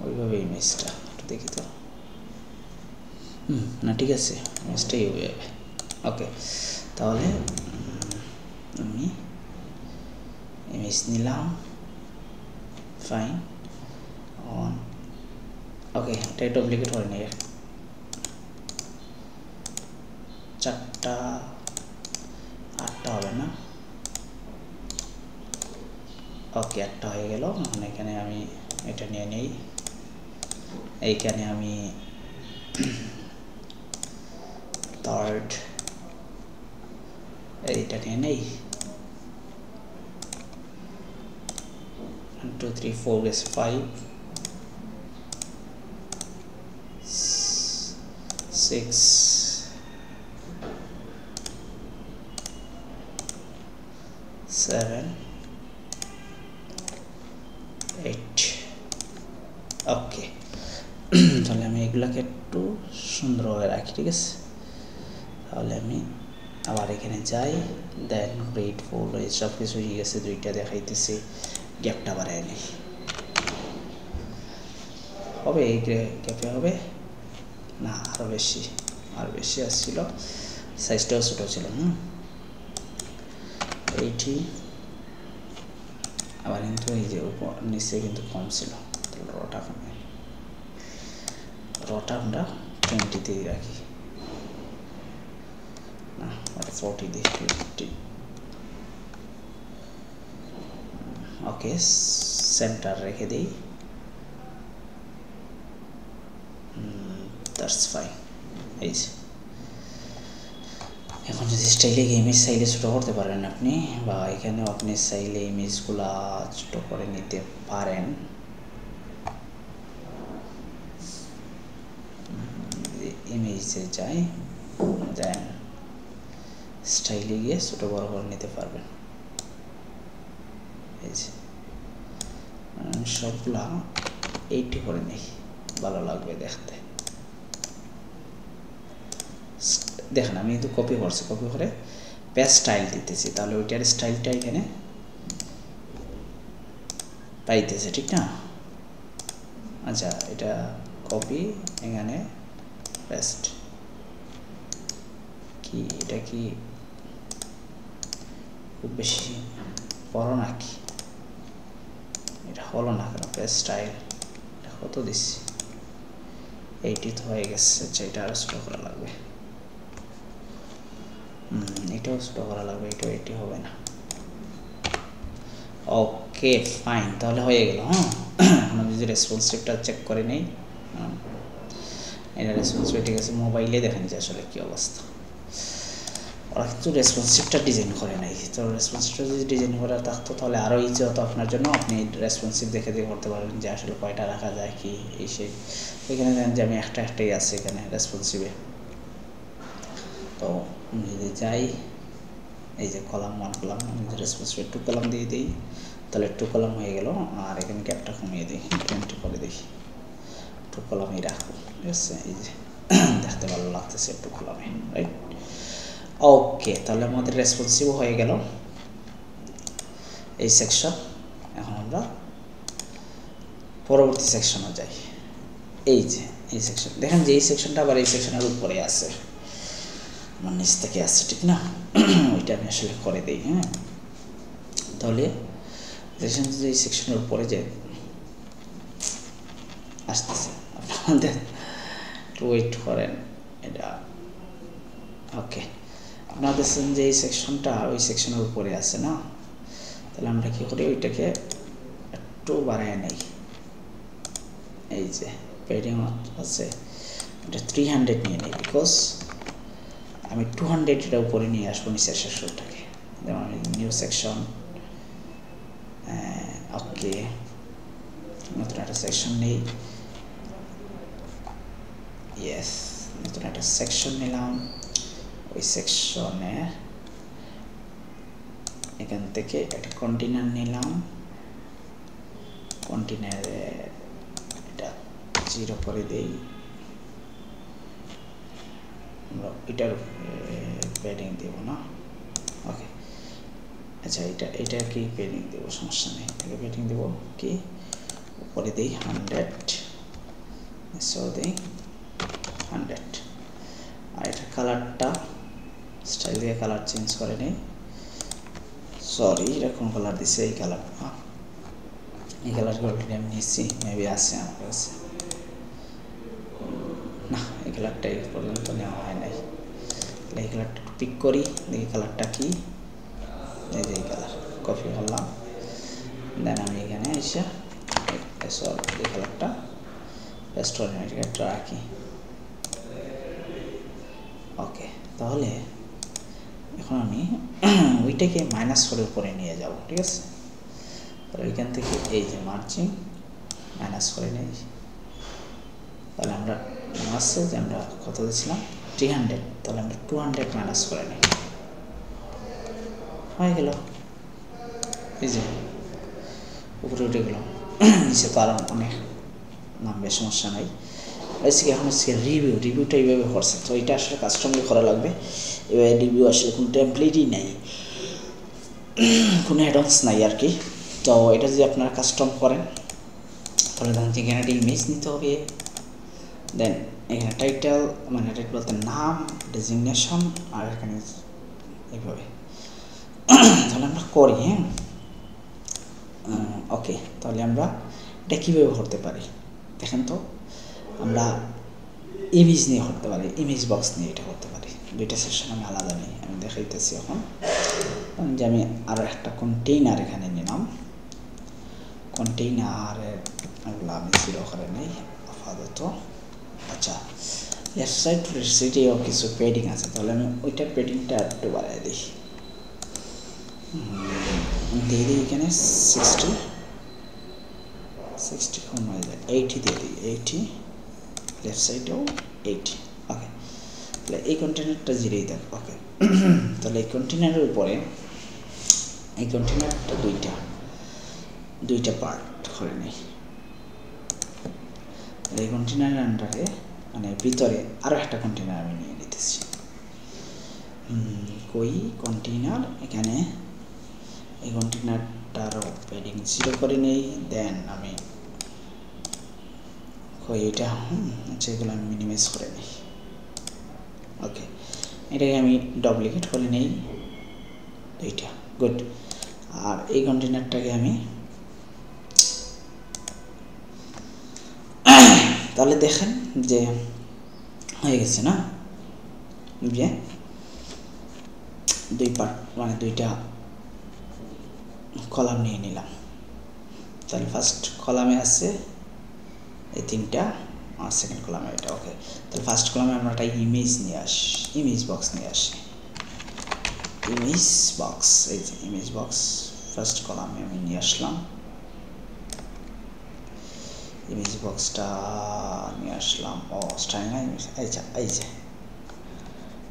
ওইভাবে ইমেজটা একটু দেখি তো। না ঠিক আছে, ইমেজটাই হয়ে যাবে। ওকে তাহলে আমি ইমেজ নিলাম, ফাইন অন। ওকে এটা ডুপ্লিকেট করে নিই, 4টা 8টা হবে না। ওকে 8টা হয়ে গেল। এখন এখানে আমি এটা নিয়ে নিই, এইখানে আমি থার্ড এইটা নিয়ে নেই, 1 2 3 4 is 5 6 7 8 ওকে তাহলে আমি এগুলাকে একটু সুন্দরভাবে রাখি। ঠিক আছে, তাহলে আমি আবার এখানে যাই, দেন গ্রেড 4 সব কিছু হয়ে গেছে, 2টা দেখাইতেছি, গ্যাপটা বাড়ায় নিই, হবে এই গ্যাপে হবে না, আরও বেশি আসছিল, সাইজটাও ছোটো ছিল। 80 আবার কিন্তু এই যে উপর নিচে কিন্তু কম ছিল, তাহলে রটা আমরা 20 রাখি না, 40 দিই 50। ওকে সেন্টার রেখে দিই, দ্যাটস ফাইন। এই যে এখন যদি স্টাইলে ইমেজ চাইলে ছোটো করতে পারেন আপনি, বা এখানেও আপনি চাইলে ইমেজগুলা ছোটো করে নিতে পারেন। ইমেজে যাই, দেন স্টাইলে গিয়ে ছোটো বড় করে নিতে পারবেন। এই যে সবগুলা 80 করে নিই, ভালো লাগবে দেখতে। দেখেন আমি কিন্তু কপি করে পেস্ট স্টাইল দিতেছি, তাহলে ওইটার স্টাইলটা এখানে পাইতেছে, ঠিক না? আচ্ছা এটা কপি, এখানে পেস্ট, কি এটা কি খুব বেশি বড় নাকি এটা হলো না কেন পেজ স্টাইল কত দিছি 80 তো হয়ে গেছে যেটা আর স্টক করা লাগবে এটাও স্টক করা লাগবে এটা 80 হবে না ওকে ফাইন তাহলে হয়ে গেল হ্যাঁ এখন আমি যদি রেসপন্সিভটা চেক করে নেই এটা রেসপন্সিভ ঠিক আছে মোবাইলে দেখেন যে আসলে কি অবস্থা ওরা কিন্তু রেসপন্সিভটা ডিজাইন করে নাই তো রেসপন্সিভটা যদি ডিজাইন করা থাকতো তাহলে আরও ইজি হতো আপনার জন্য আপনি রেসপন্সিভ দেখে দিয়ে করতে পারবেন যে আসলে কয়টা রাখা যায় কি এই সেই এখানে দেখেন যে আমি একটাই আছে এখানে রেসপন্সিভে তো যদি যাই এই যে কলাম 1 কলাম আমি যদি রেসপন্সিভ 2 কলাম দিয়ে দিই তাহলে 2 কলাম হয়ে গেল আর এখানে গ্যাপটা কমিয়ে দিই 20 করে দিই 2 কলামই রাখবো ঠিক আছে এই যে দেখতে ভালো লাগতেছে 2 কলামে রাইট ওকে তাহলে আমাদের রেসপন্সিভ হয়ে গেল এই সেকশন এখন আমরা পরবর্তী সেকশনে যাই এই যে এই সেকশন দেখেন যে এই সেকশনটা আবার এই সেকশনের উপরে আছে আমার নিচ থেকে আসছে ঠিক না ওইটা আমি আসলে করে দিই হ্যাঁ তাহলে সেকশন যে এই সেকশনের উপরে যে আসতেছে আপনাদের একটু ওয়েট করেন এটা ওকে আপনারা দেখছেন যে এই সেকশনটা ওই সেকশনের উপরে আছে না তাহলে আমরা কী করি ওইটাকে একটু বাড়ায় নেই এই যে পেডিং আছে এটা 300 নিয়ে নেই বিকজ আমি 200 এটা উপরে নিয়ে আসবো নিচের সেকশনটাকে যেমন আমি নিউ সেকশন ওকে নতুন একটা সেকশন নেই ইয়েস নতুন একটা সেকশন নিলাম ওই সেকশনে এখান থেকে একটা কন্টেইনার নিলাম কন্টেইনারে এটা 0 করে দেই আমরা এটার প্যাডিং দেব না ওকে আচ্ছা এটা কি প্যাডিং দেব সমস্যা নেই এটাকে প্যাডিং দেব কি উপরে দেই 100 সো দেই 100 আর এটা কালারটা স্টাইল দিয়ে কালার চেঞ্জ করে নেই সরি এরকম কালার দিছে এই কালারটা এই কালারটা অলরেডি আমি নিচ্ছি মেবি আছে আমার কাছে না এই কালারটা এই পর্যন্ত নেওয়া হয় নাই এই কালারটা পিক করি দেখি কালারটা কি এই যে এই কালার কপি করলাম দেন আমি এখানে এসে সরি এই কালারটা পেস্ট করে এটা রাখি ওকে তাহলে এখন আমি ওইটাকে মাইনাস করে উপরে নিয়ে যাব ঠিক আছে তাহলে ওইখান থেকে এই যে মার্জিন মাইনাস করে নিই তাহলে আমরা আসছে যে আমরা কত দিয়েছিলাম 300 তাহলে আমরা 200 মাইনাস করে নিই হয়ে গেল এই যে উপরে উঠে গেল নিচে তো আরও অনেক নামবে সমস্যা নাই বেসিক এখন হচ্ছে রিভিউটা এইভাবে করছে তো এটা আসলে কাস্টমারকে করা লাগবে এবার রিভিউ আসলে কোনো টেমপ্লেটই নাই কোনো অ্যাডভান্স নাই আর কি তো এটা যদি আপনারা কাস্টম করেন তাহলে ধরুন এখানে একটা ইমেজ নিতে হবে দেন এখানে টাইটেল মানে টাইটেল বলতে নাম ডেজিগনেশন আর এখানে এইভাবে তাহলে আমরা করি হ্যাঁ ওকে তাহলে আমরা এটা কীভাবে করতে পারি দেখেন তো আমরা ইমেজ নিয়ে করতে পারি ইমেজ বক্স নিয়ে এটা করতে পারি দুইটা সেকশন আমি আলাদা নিই আমি দেখাইতেছি এখন যে আমি আরও একটা কন্টেইনার এখানে নিলাম কন্টেইনারের এগুলো আমি 0 করে নেই আপাতত আচ্ছা লেফট সাইড সিটিও কিছু পেডিং আছে তাহলে আমি ওইটার পেডিংটা একটু বাড়াই দিই দিয়ে দিই এখানে 60 কম হয়ে যায় 80 দিয়ে দিই 80 লেফট সাইডেও 80 ওকে তাহলে এই কন্টেনারটা 0ই দেখ ওকে তাহলে এই কন্টেনারের উপরে এই কন্টেনারটা দুইটা পার্ট করে নেই এই কন্টেনারের আন্ডারে মানে ভিতরে আরও একটা কন্টেনার আমি নিয়ে নিতেছি কই কন্টেনার এখানে এই কন্টেনারটারও প্যাডিং 0 করে নেই দেন আমি কই এটা আচ্ছা এগুলো আমি মিনিমাইজ করে নিই ওকে এটাকে আমি ডুপ্লিকেট করে নেই দুইটা গুড আর এই কন্টেনারটাকে আমি তাহলে দেখেন যে হয়ে গেছে না, যে দুই পার্ট মানে দুইটা কলাম নিয়ে নিলাম। তাহলে ফার্স্ট কলামে আছে এই তিনটা আর সেকেন্ড কলামে এটা। ওকে, তাহলে ফার্স্ট কলামে আমরা একটা ইমেজ নিয়ে আসি, ইমেজ বক্স নিয়ে আসি। ইমেজ বক্স, এই যে ইমেজ বক্স ফার্স্ট কলামে আমি নিয়ে আসলাম। ইমেজ বক্সটা নিয়ে আসলাম। ও স্টাইল না ইমেজ, এই যে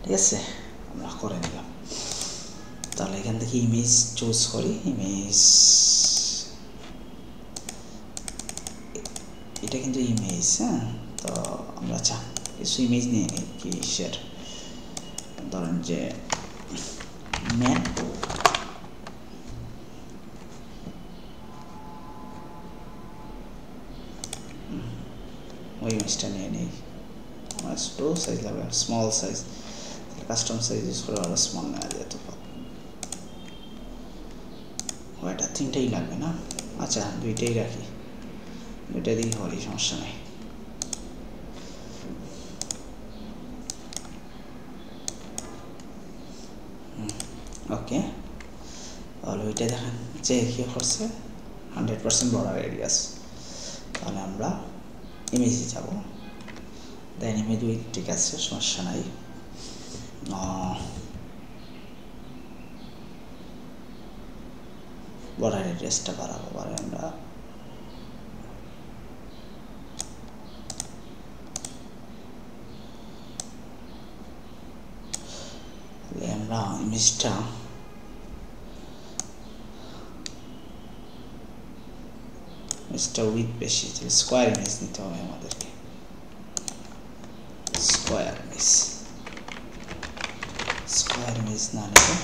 ঠিক আছে, আমরা করে নিলাম। তাহলে এখান থেকে ইমেজ চুজ করি। ইমেজ, এটা কিন্তু ইমেজ। হ্যাঁ, তো আমরা কিছু ইমেজ নিয়ে নিই। কিসের, ধরেন যে ম্যাপ, ওই ইমেজটা নিয়ে নিই। আমার ছোটো সাইজ লাগবে, small size, custom size use করে আরও স্মল নেওয়া যেত। ওইটা তিনটেই লাগবে না, আচ্ছা দুইটাই রাখি, দুইটা দিই হলেই সমস্যা নেই। ওকে, তাহলে ওইটা দেখেন যে কী করছে 100% বর্ডার এরিয়াস। তাহলে আমরা ইমেজে যাব, দেন ইমেজ উইথ, ঠিক আছে সমস্যা নাই। বর্ডার এরিয়াসটা বাড়াবো, আমরা ইমেজটা উইথ বেশি, স্কোয়ার ইমেজ নিতে হবে আমাদেরকে। স্কোয়ার ইমেজ না নিতে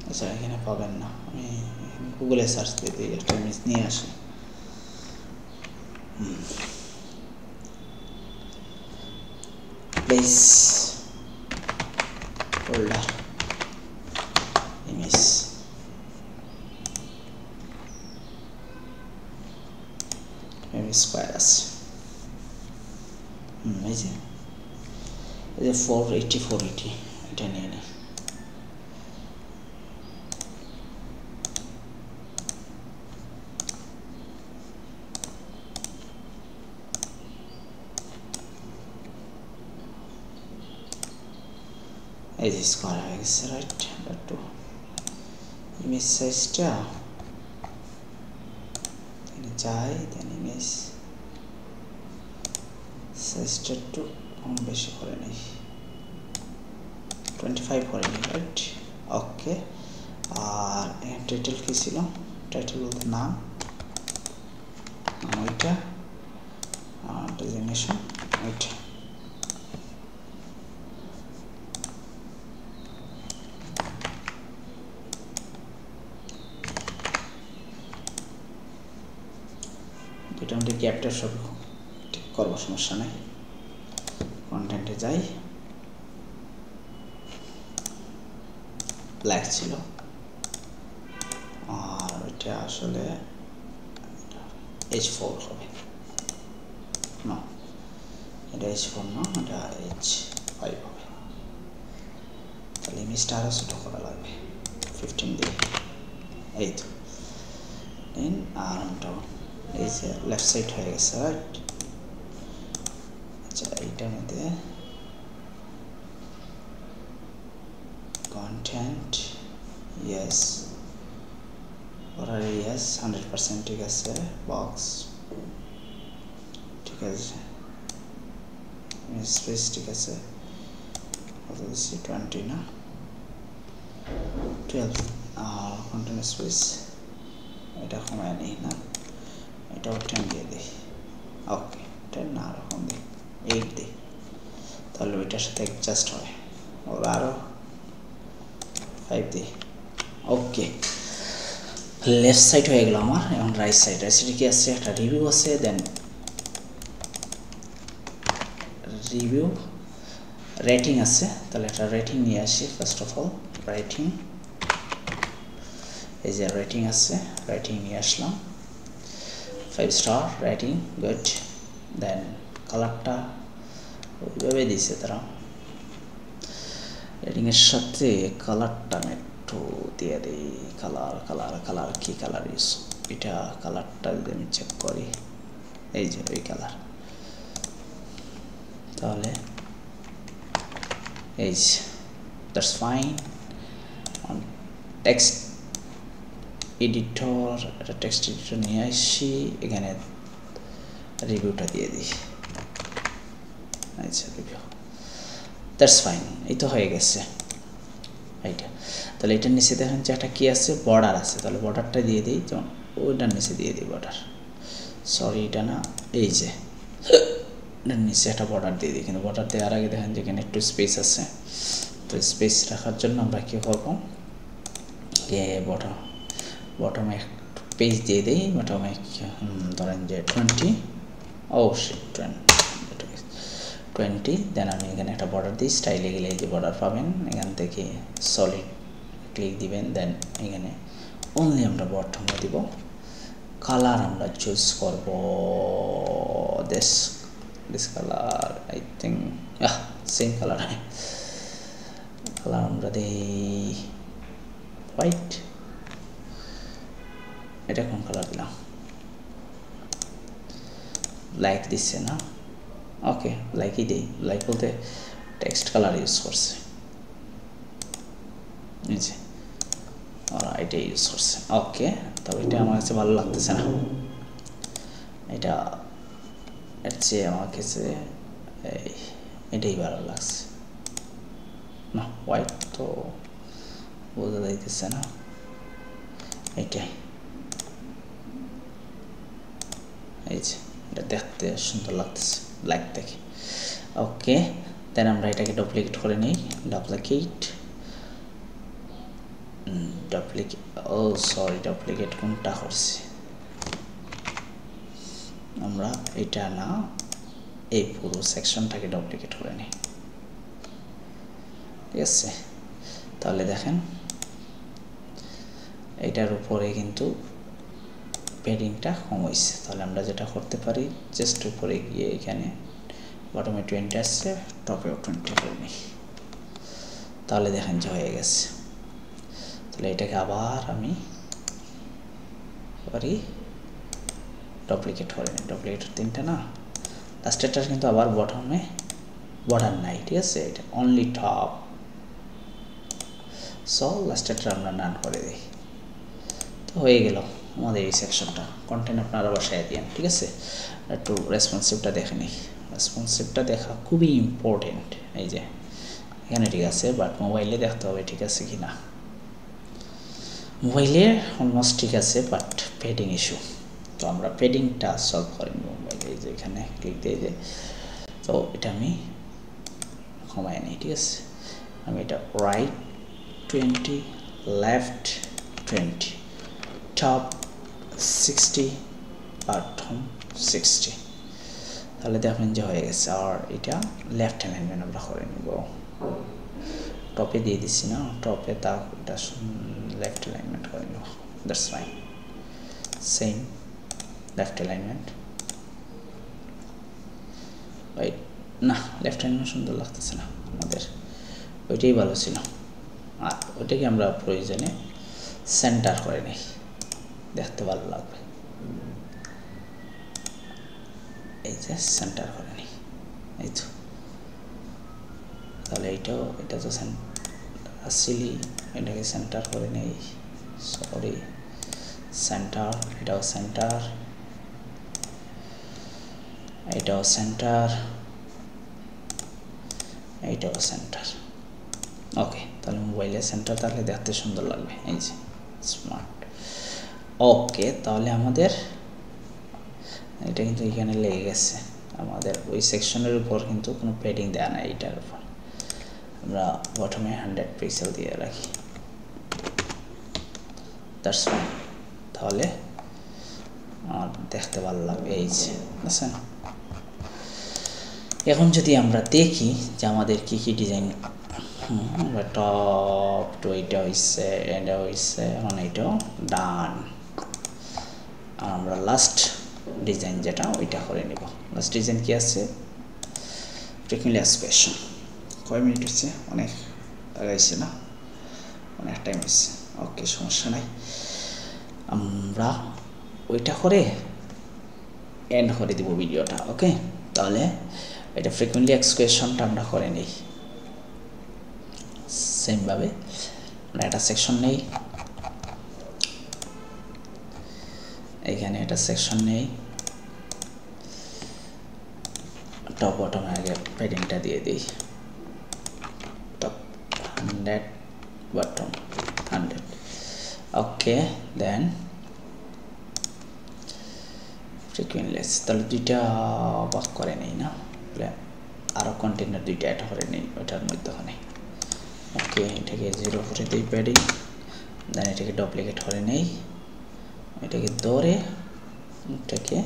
আচ্ছা এখানে পাবেন না, আমি গুগলে সার্চ দিয়ে দিই, একটা ইমেজ নিয়ে আসি। প্লেস হোল্ডার ইমেজ, স্কোয়ার আছে। এই যে 480 এটা নিয়ে নিই। এই যে স্কোয়ার হয়ে গেছে, রাইট। একটু ইমেজ সাইজটা যাই, দেন ইমেজ সাইজটা একটু কম বেশি করে নিই, 25 করে নিই, রাইট। ওকে, আর টাইটেল কী ছিল, টাইটেল বলতে নাম, ওইটা ডেজিগনেশন ওইটা। দুটো আমাদের ক্যাপটা সব ঠিক করবো, সমস্যা নেই। কন্টেন্টে যাই, ব্ল্যাক ছিল, আর ওইটা আসলে H4 হবে না, এটা H4 না, এটা H5 হবে। তাহলে ইমেজটা আরও ছোটো করা লাগবে, 15 দিয়ে। এই তো, দেন আর্মটাও এই যে লেফট সাইড হয়ে গেছে, রাইট। আচ্ছা এইটার মধ্যে কন্টেন্ট, ইয়েস, বর্ডার ইয়েস 100% ঠিক আছে, বক্স ঠিক আছে, স্পেস ঠিক আছে, কত দিচ্ছি 20 না 12, আর কন্টেন্ট স্পেস এটা কমায় নিই না, এটাও 10 দিয়ে দিই। ওকে, 10 না এরকম দিই, 8 দিই, তাহলে ওইটার সাথে অ্যাডজাস্ট হয়। ওর আরও 5 দিই। ওকে, লেফট সাইড হয়ে গেল আমার। এখন রাইট সাইডে কি আছে, একটা রিভিউ আছে, দেন রিভিউ রেটিং আছে, তাহলে একটা রেটিং নিয়ে আসি। ফার্স্ট অফ অল রেটিং, এই যে রেটিং আছে, রেটিং নিয়ে আসলাম 5 স্টার রেটিং, গুড। দেন কালারটা ওইভাবে দিছে তারা, রেটিংয়ের সাথে কালারটা আমি একটু দিয়ে দিই। কালার কি কালার ইউজ, এটা কালারটা যদি আমি চেক করি, এই যে ওই কালার, তাহলে এই যে দ্যাটস ফাইন। টেক্সট এডিটর, একটা টেক্সট এডিটর নিয়ে আসি, এখানে রিভিউটা দিয়ে দিই। আচ্ছা রিভিউ, দ্যাটস ফাইন, এই তো হয়ে গেছে এইটা। তাহলে এটার নিচে দেখেন যে একটা কী আছে, বর্ডার আছে, তাহলে বর্ডারটা দিয়ে দিই, যেমন ওইটার নিচে দিয়ে দিই বর্ডার, সরি এটা না, এই যে এটার নিচে একটা বর্ডার দিয়ে দিই। কিন্তু বর্ডার দেওয়ার আগে দেখেন যে এখানে একটু স্পেস আছে, তো স্পেস রাখার জন্য আমরা কী করবো, বটমে একটু পেজ দিয়ে দিই, বটমে ধরেন যে 20, অবশ্যই 20। দেন আমি এখানে একটা বর্ডার দিই, স্টাইলে গেলে এই যে বর্ডার পাবেন, এখান থেকে সলিড ক্লিক দিবেন। দেন এখানে অনলি আমরা বটমে দিব, কালার আমরা চুজ করব this colour, I think same colour, colour আমরা দিই হোয়াইট। এটা কোন কালার দিলাম, ব্ল্যাক দিচ্ছে না, ওকে ব্ল্যাকই দিই। ব্ল্যাক বলতে টেক্সট কালার ইউজ করছে, নিচে ওরা এটাই ইউজ করছে, ওকে। তবে এটা আমার কাছে ভালো লাগতেছে না, এটা এর চেয়ে আমার কাছে এটাই ভালো লাগছে না, হোয়াইট তো বোঝা যাইতেছে না, এটাই, এই যে এটা দেখতে সুন্দর লাগতেছে ব্ল্যাক থেকে, ওকে। দেন আমরা এটাকে ডুপ্লিকেট করে নিই, ডুপ্লিকেট কোনটা করছি আমরা, এটা না, এই পুরো সেকশনটাকে ডুপ্লিকেট করে নিই, ঠিক আছে। তাহলে দেখেন এটার উপরে কিন্তু পেডিংটা কম হয়েছে, তাহলে আমরা যেটা করতে পারি, জাস্ট উপরে গিয়ে এখানে বটমে 20 আসছে, টপেও 20 করে নিই, তাহলে দেখেন যে হয়ে গেছে। তাহলে এটাকে আবার আমি পারি ডুপ্লিকেট করে নিই, ডুপ্লিকেট 3টা না, লাস্টেরটার কিন্তু আবার বটমে বর্ডার নাই, ঠিক আছে, এটা অনলি টপ, সো লাস্টেরটা আমরা নান করে দিই, তো হয়ে গেল আমাদের এই সেকশনটা। কন্টেন্ট আপনারা বসায় দিন, ঠিক আছে। একটু রেসপন্সিভটা দেখে নিই, রেসপন্সিভটা দেখা খুবই ইম্পর্টেন্ট। এই যে এখানে ঠিক আছে, বাট মোবাইলে দেখতে হবে ঠিক আছে কি না। মোবাইলে অলমোস্ট ঠিক আছে, বাট পেডিং ইস্যু, তো আমরা পেডিংটা সলভ করে নিব মোবাইলে। এই যে এখানে ক্লিক দিয়ে যে, তো এটা আমি কমাই নিই, ঠিক আছে। আমি এটা রাইট 20, লেফট 20, টপ 60, বটম 60, তাহলে দেখবেন যে হয়ে গেছে। আর এটা লেফট অ্যালাইনমেন্ট আমরা করে নিব, টপে দিয়ে দিচ্ছি না, টপে তা এটা লেফট অ্যালাইনমেন্ট করে নিব, that's fine. Same left alignment, right না, লেফট অ্যালাইনমেন্ট সুন্দর লাগতেছে না আমাদের, ওইটাই ভালো ছিল। আর ওইটাকে আমরা প্রয়োজনে সেন্টার করে নিই, দেখতে ভালো লাগবে। এই যে সেন্টার করে নিই, এই তো, তাহলে এটা তো আসছিলি, এটাকে সেন্টার করে নেই, সরি সেন্টার, এটাও সেন্টার, এটাও সেন্টার, এইটাও সেন্টার, ওকে। তাহলে মোবাইলে সেন্টার, তাহলে দেখতে সুন্দর লাগবে, এই যে স্মার্ট, ওকে। তাহলে আমাদের এটা কিন্তু এখানে লেগে গেছে, আমাদের ওই সেকশনের উপর কিন্তু কোনো পেডিং দেওয়া নাই, এইটার উপর আমরা বটমে 100 পিক্সেল দিয়ে রাখি, দ্যাটস ফাইন। তাহলে আমার দেখতে ভালো লাগবে, এই যে বুঝছেন। এখন যদি আমরা দেখি যে আমাদের কি কি ডিজাইন আমরা টপ টু এটা হয়েছে এটা হয়েছে এখন এটাও ডান আমরা লাস্ট ডিজাইন যেটা ওইটা করে নেব লাস্ট ডিজাইন কি আছে ফ্রিকোয়েন্টলি এক্সপ্রেশন কয় মিনিট হচ্ছে অনেক লাগাইছে না অনেক টাইম হচ্ছে ওকে সমস্যা নাই আমরা ওইটা করে এন্ড করে দিব ভিডিওটা ওকে তাহলে এটা ফ্রিকোয়েন্টলি এক্সপ্রেশনটা আমরা করে নেই সেম ভাবে আমরা একটা সেকশন নেই এখানে একটা সেকশন নেই টপ বটম আগে প্যাডিংটা দিয়ে দিই টপ 100 বটম 100 ওকে দেন ফ্রিকোয়েন্টলি তাহলে দুইটা ভাগ করে নেই না তাহলে আরও কন্টেনার দুইটা অ্যাড করে নেই ওইটার মধ্যখানে ওকে এটাকে 0 করে দিই প্যাডিং দেন এটাকে ডুপ্লিকেট করে নেই এটাকে ধরে এটাকে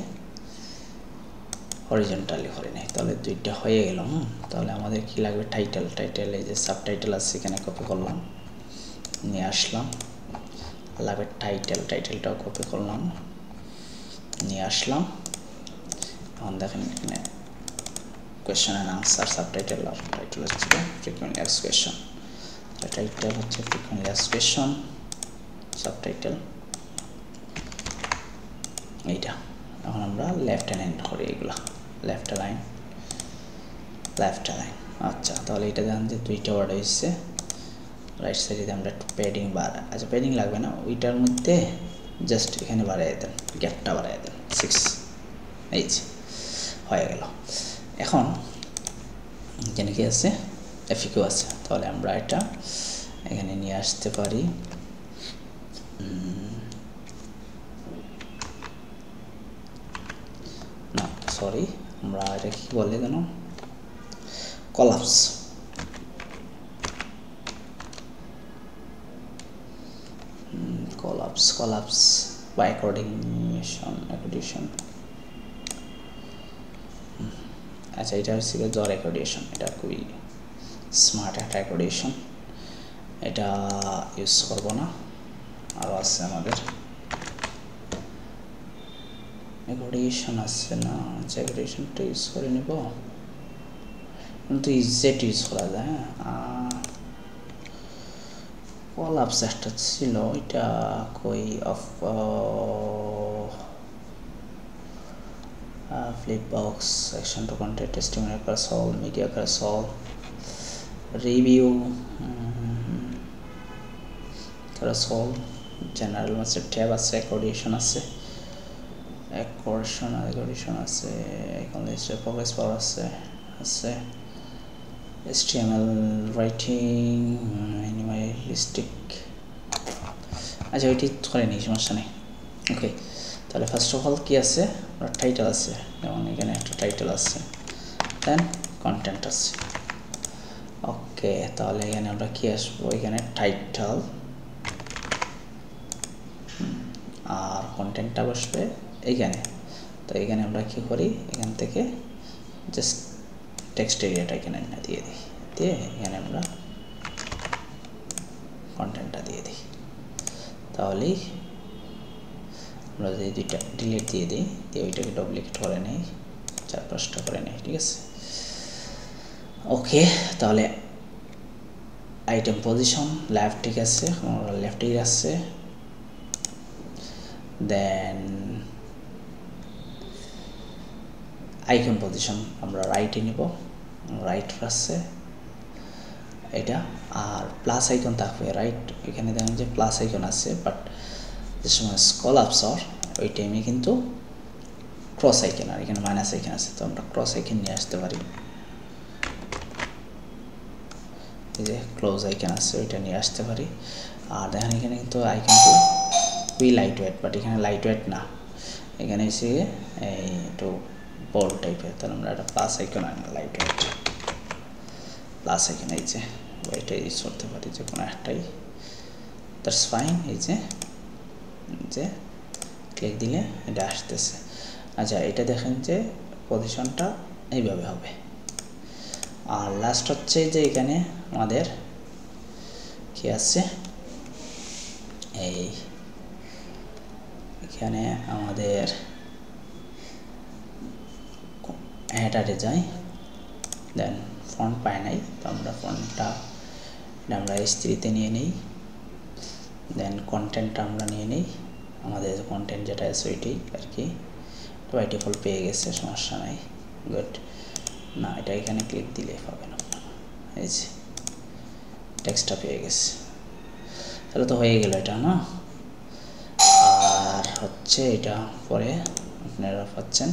হরিজন্টালি করে নেই তাহলে দুইটা হয়ে গেল তাহলে আমাদের কি লাগবে টাইটেল এই যে সাবটাইটেল আছে এখানে কপি করলাম নিয়ে আসলাম লাগবে টাইটেলটাও কপি করলাম নিয়ে আসলাম এখন দেখেন এখানে কোয়েশ্চেন অ্যান্ড আনসার সাবটাইটেল আর টাইটেল হচ্ছে ফ্রিকোয়েন্টলি এক্সপ্রেশন টাইটেল হচ্ছে ফ্রিকোয়েন্টলি এক্সপ্রেশন সাবটাইটেল এইটা এখন আমরা লেফট হ্যান্ড করি এগুলা লেফট লাইন আচ্ছা তাহলে এটা দেখেন যে দুইটা ওয়ার্ড হয়েছে রাইট সাইডে আমরা একটু প্যাডিং আচ্ছা প্যাডিং লাগবে না ওইটার মধ্যে জাস্ট এখানে বাড়াই দেন গ্যাপটা বাড়াই দেন 6 এই যে হয়ে গেল এখন এখানে কি আছে এফিকিউ আছে তাহলে আমরা এটা এখানে নিয়ে আসতে পারি না সরি আমরা এটা কি বলে জানো কলাপস বা অ্যাকর্ডিশন আচ্ছা এটা হচ্ছে জ্বর অ্যাকর্ডিশন এটা খুবই স্মার্ট একটা অ্যাকর্ডিশন এটা ইউজ করবো না আরও আছে আমাদের অ্যাকর্ডিশন আছে না আচ্ছা অ্যাকর্ডিশনটা ইউজ করে নেব কিন্তু ইজেট ইউজ করা যায় হ্যাঁ কলাপস একটা ছিল এটা কই of flipbox section to content testimonial console media console review console general master tab আছে অ্যাকর্ডিশন আছে এখন লিস্ট progress bar আছে HTML writing minimalistic আচ্ছা ওইটি করে নিই সমস্যা নেই ওকে তাহলে ফার্স্ট অফ অল কি আছে আমরা টাইটেল আছে যেমন এখানে একটা টাইটেল আছে দেন কন্টেন্ট আছে ওকে তাহলে এখানে আমরা কি আসবো এখানে টাইটেল আর কন্টেন্টটা বসবে এইখানে তো এখানে আমরা কি করি এখান থেকে জাস্ট টেক্সট এরিয়াটা এখানে দিয়ে দিই দিয়ে এখানে আমরা কন্টেন্টটা দিয়ে দিই তাহলেই আমরা যদি দুইটা ডিলিট দিয়ে দিই দিয়ে ওইটাকে ডুপ্লিকেট করে নেই 4-5টা করে নেই ঠিক আছে ওকে তাহলে আইটেম পজিশন লেফট ঠিক আছে আমরা লেফটেই আছে দেন আইকন পজিশন আমরা রাইটে নিব রাইট আছে এটা আর প্লাস আইকন থাকবে রাইট এখানে দেখেন যে প্লাস আইকন আছে বাট যে সময় কলাপস হয় ওই টাইমে কিন্তু ক্রস আইকন আর এখানে মাইনাস আইকন আছে তো আমরা ক্রস আইকন নিয়ে আসতে পারি এই যে ক্লোজ আইকন আছে ওইটা নিয়ে আসতে পারি আর দেখেন এখানে কিন্তু আইকনটি খুবই লাইট ওয়েট বাট এখানে লাইট ওয়েট না এখানে এসে এই একটু বল টাইপের তাহলে আমরা একটা প্লাস আইকন আনি লাইট ওয়েট প্লাস আইকন এই যে ওইটা ইউজ করতে পারি যে কোনো একটাই দ্যাটস ফাইন এই যে ক্লিক দিলে এটা আসতেছে আচ্ছা এটা দেখেন যে পজিশনটা এইভাবে হবে আর লাস্ট হচ্ছে যে এখানে আমাদের কি আছে, এই এখানে আমাদের হেডারে যাই, দেন ফন্ট পাই নাই, তো আমরা ফন্টটা আমরা S3-তে নিয়ে নিই, দেন কন্টেন্টটা আমরা নিয়ে নিই, আমাদের কন্টেন্ট যেটা আছে ওইটাই আর কি, বাই ডিফল্ট পেয়ে গেছে, সমস্যা নাই, গুড। না এটা এখানে ক্লিক দিলে পাবে না, এই যে টেক্সটটা পেয়ে গেছে, তাহলে তো হয়ে গেল এটা না। আর হচ্ছে এটা পরে আপনারা পাচ্ছেন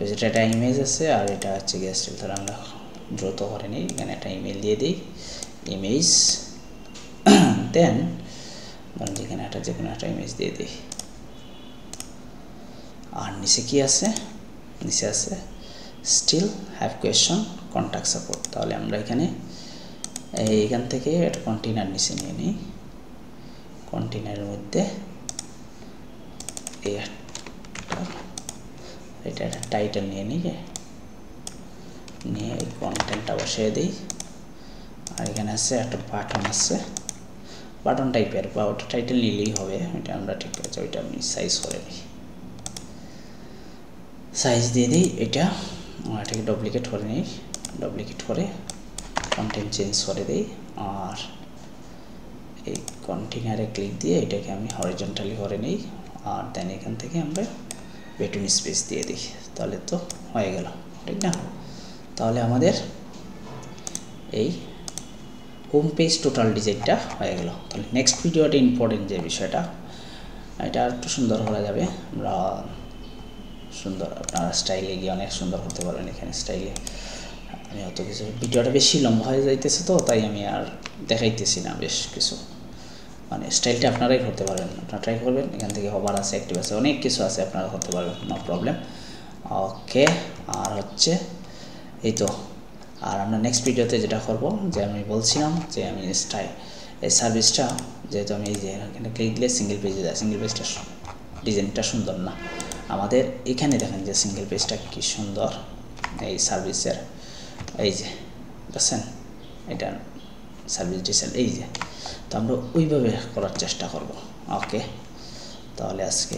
যেটা একটা ইমেজ আছে, আর এটা হচ্ছে গেস্ট। তাহলে আমরা দ্রুত করে নিই, এখানে একটা ইমেল দিয়ে দিই, ইমেজ, দেন ধরুন যেখানে একটা যে কোনো একটা ইমেজ দিয়ে দিই। আর নিচে কি আছে, নিচে আছে still have question contact support. তাহলে আমরা এখানে এইখান থেকে একটা কন্টেইনার নিচে নিয়ে নিই, কন্টেইনারের মধ্যে এটা একটা টাইটেল নিয়ে নিই, নিয়ে এই কন্টেন্টটা বসিয়ে দিই। আর এখানে আছে একটা বাটন আছে, বাটন টাইপের, বা ওটা টাইটেল নিলেই হবে, এটা আমরা ঠিক আছে, ওইটা আমি সাইজ করে নিই, সাইজ দিয়ে দিই। এটাকে ডুপ্লিকেট করে নিই, ডুপ্লিকেট করে কন্টেন্ট চেঞ্জ করে দিই। আর এই কন্টেইনারে ক্লিক দিয়ে এটাকে আমি হরিজন্টালি করে নিই, আর দেন এখান থেকে আমরা বেটুন স্পেস দিয়ে দিই, তাহলে তো হয়ে গেল, ঠিক না? তাহলে আমাদের এই হোম পেজ টোটাল ডিজাইনটা হয়ে গেল। তাহলে নেক্সট ভিডিওটা ইম্পর্টেন্ট যে বিষয়টা, এটা একটু সুন্দর করা যাবে, আমরা সুন্দর আপনারা স্টাইলে গিয়ে অনেক সুন্দর করতে পারবেন। এখানে স্টাইলে আমি অত কিছু, ভিডিওটা বেশি লম্বা হয়ে যাইতেছে, তো তাই আমি আর দেখাইতেছি না বেশ কিছু, মানে স্টাইলটা আপনারাই করতে পারবেন, আপনারা ট্রাই করবেন। এখান থেকে হবার আছে, অ্যাক্টিভ আছে, অনেক কিছু আছে, আপনারা করতে পারবেন, নো প্রবলেম। ওকে, আর হচ্ছে এই তো, আর আমরা নেক্সট ভিডিওতে যেটা করব, যে আমি বলছিলাম যে আমি এই সার্ভিসটা, যেহেতু আমি এই যে এখানে ক্লিক দিলে সিঙ্গেল পেজে যায়, সিঙ্গেল পেজটা ডিজাইনটা সুন্দর না আমাদের, এখানে দেখেন যে সিঙ্গেল পেজটা কি সুন্দর এই সার্ভিসের, এই যে বুঝছেন, এটা সার্ভিস ডিজাইন, এই যে, তো আমরা ওইভাবে করার চেষ্টা করব। ওকে, তাহলে আজকে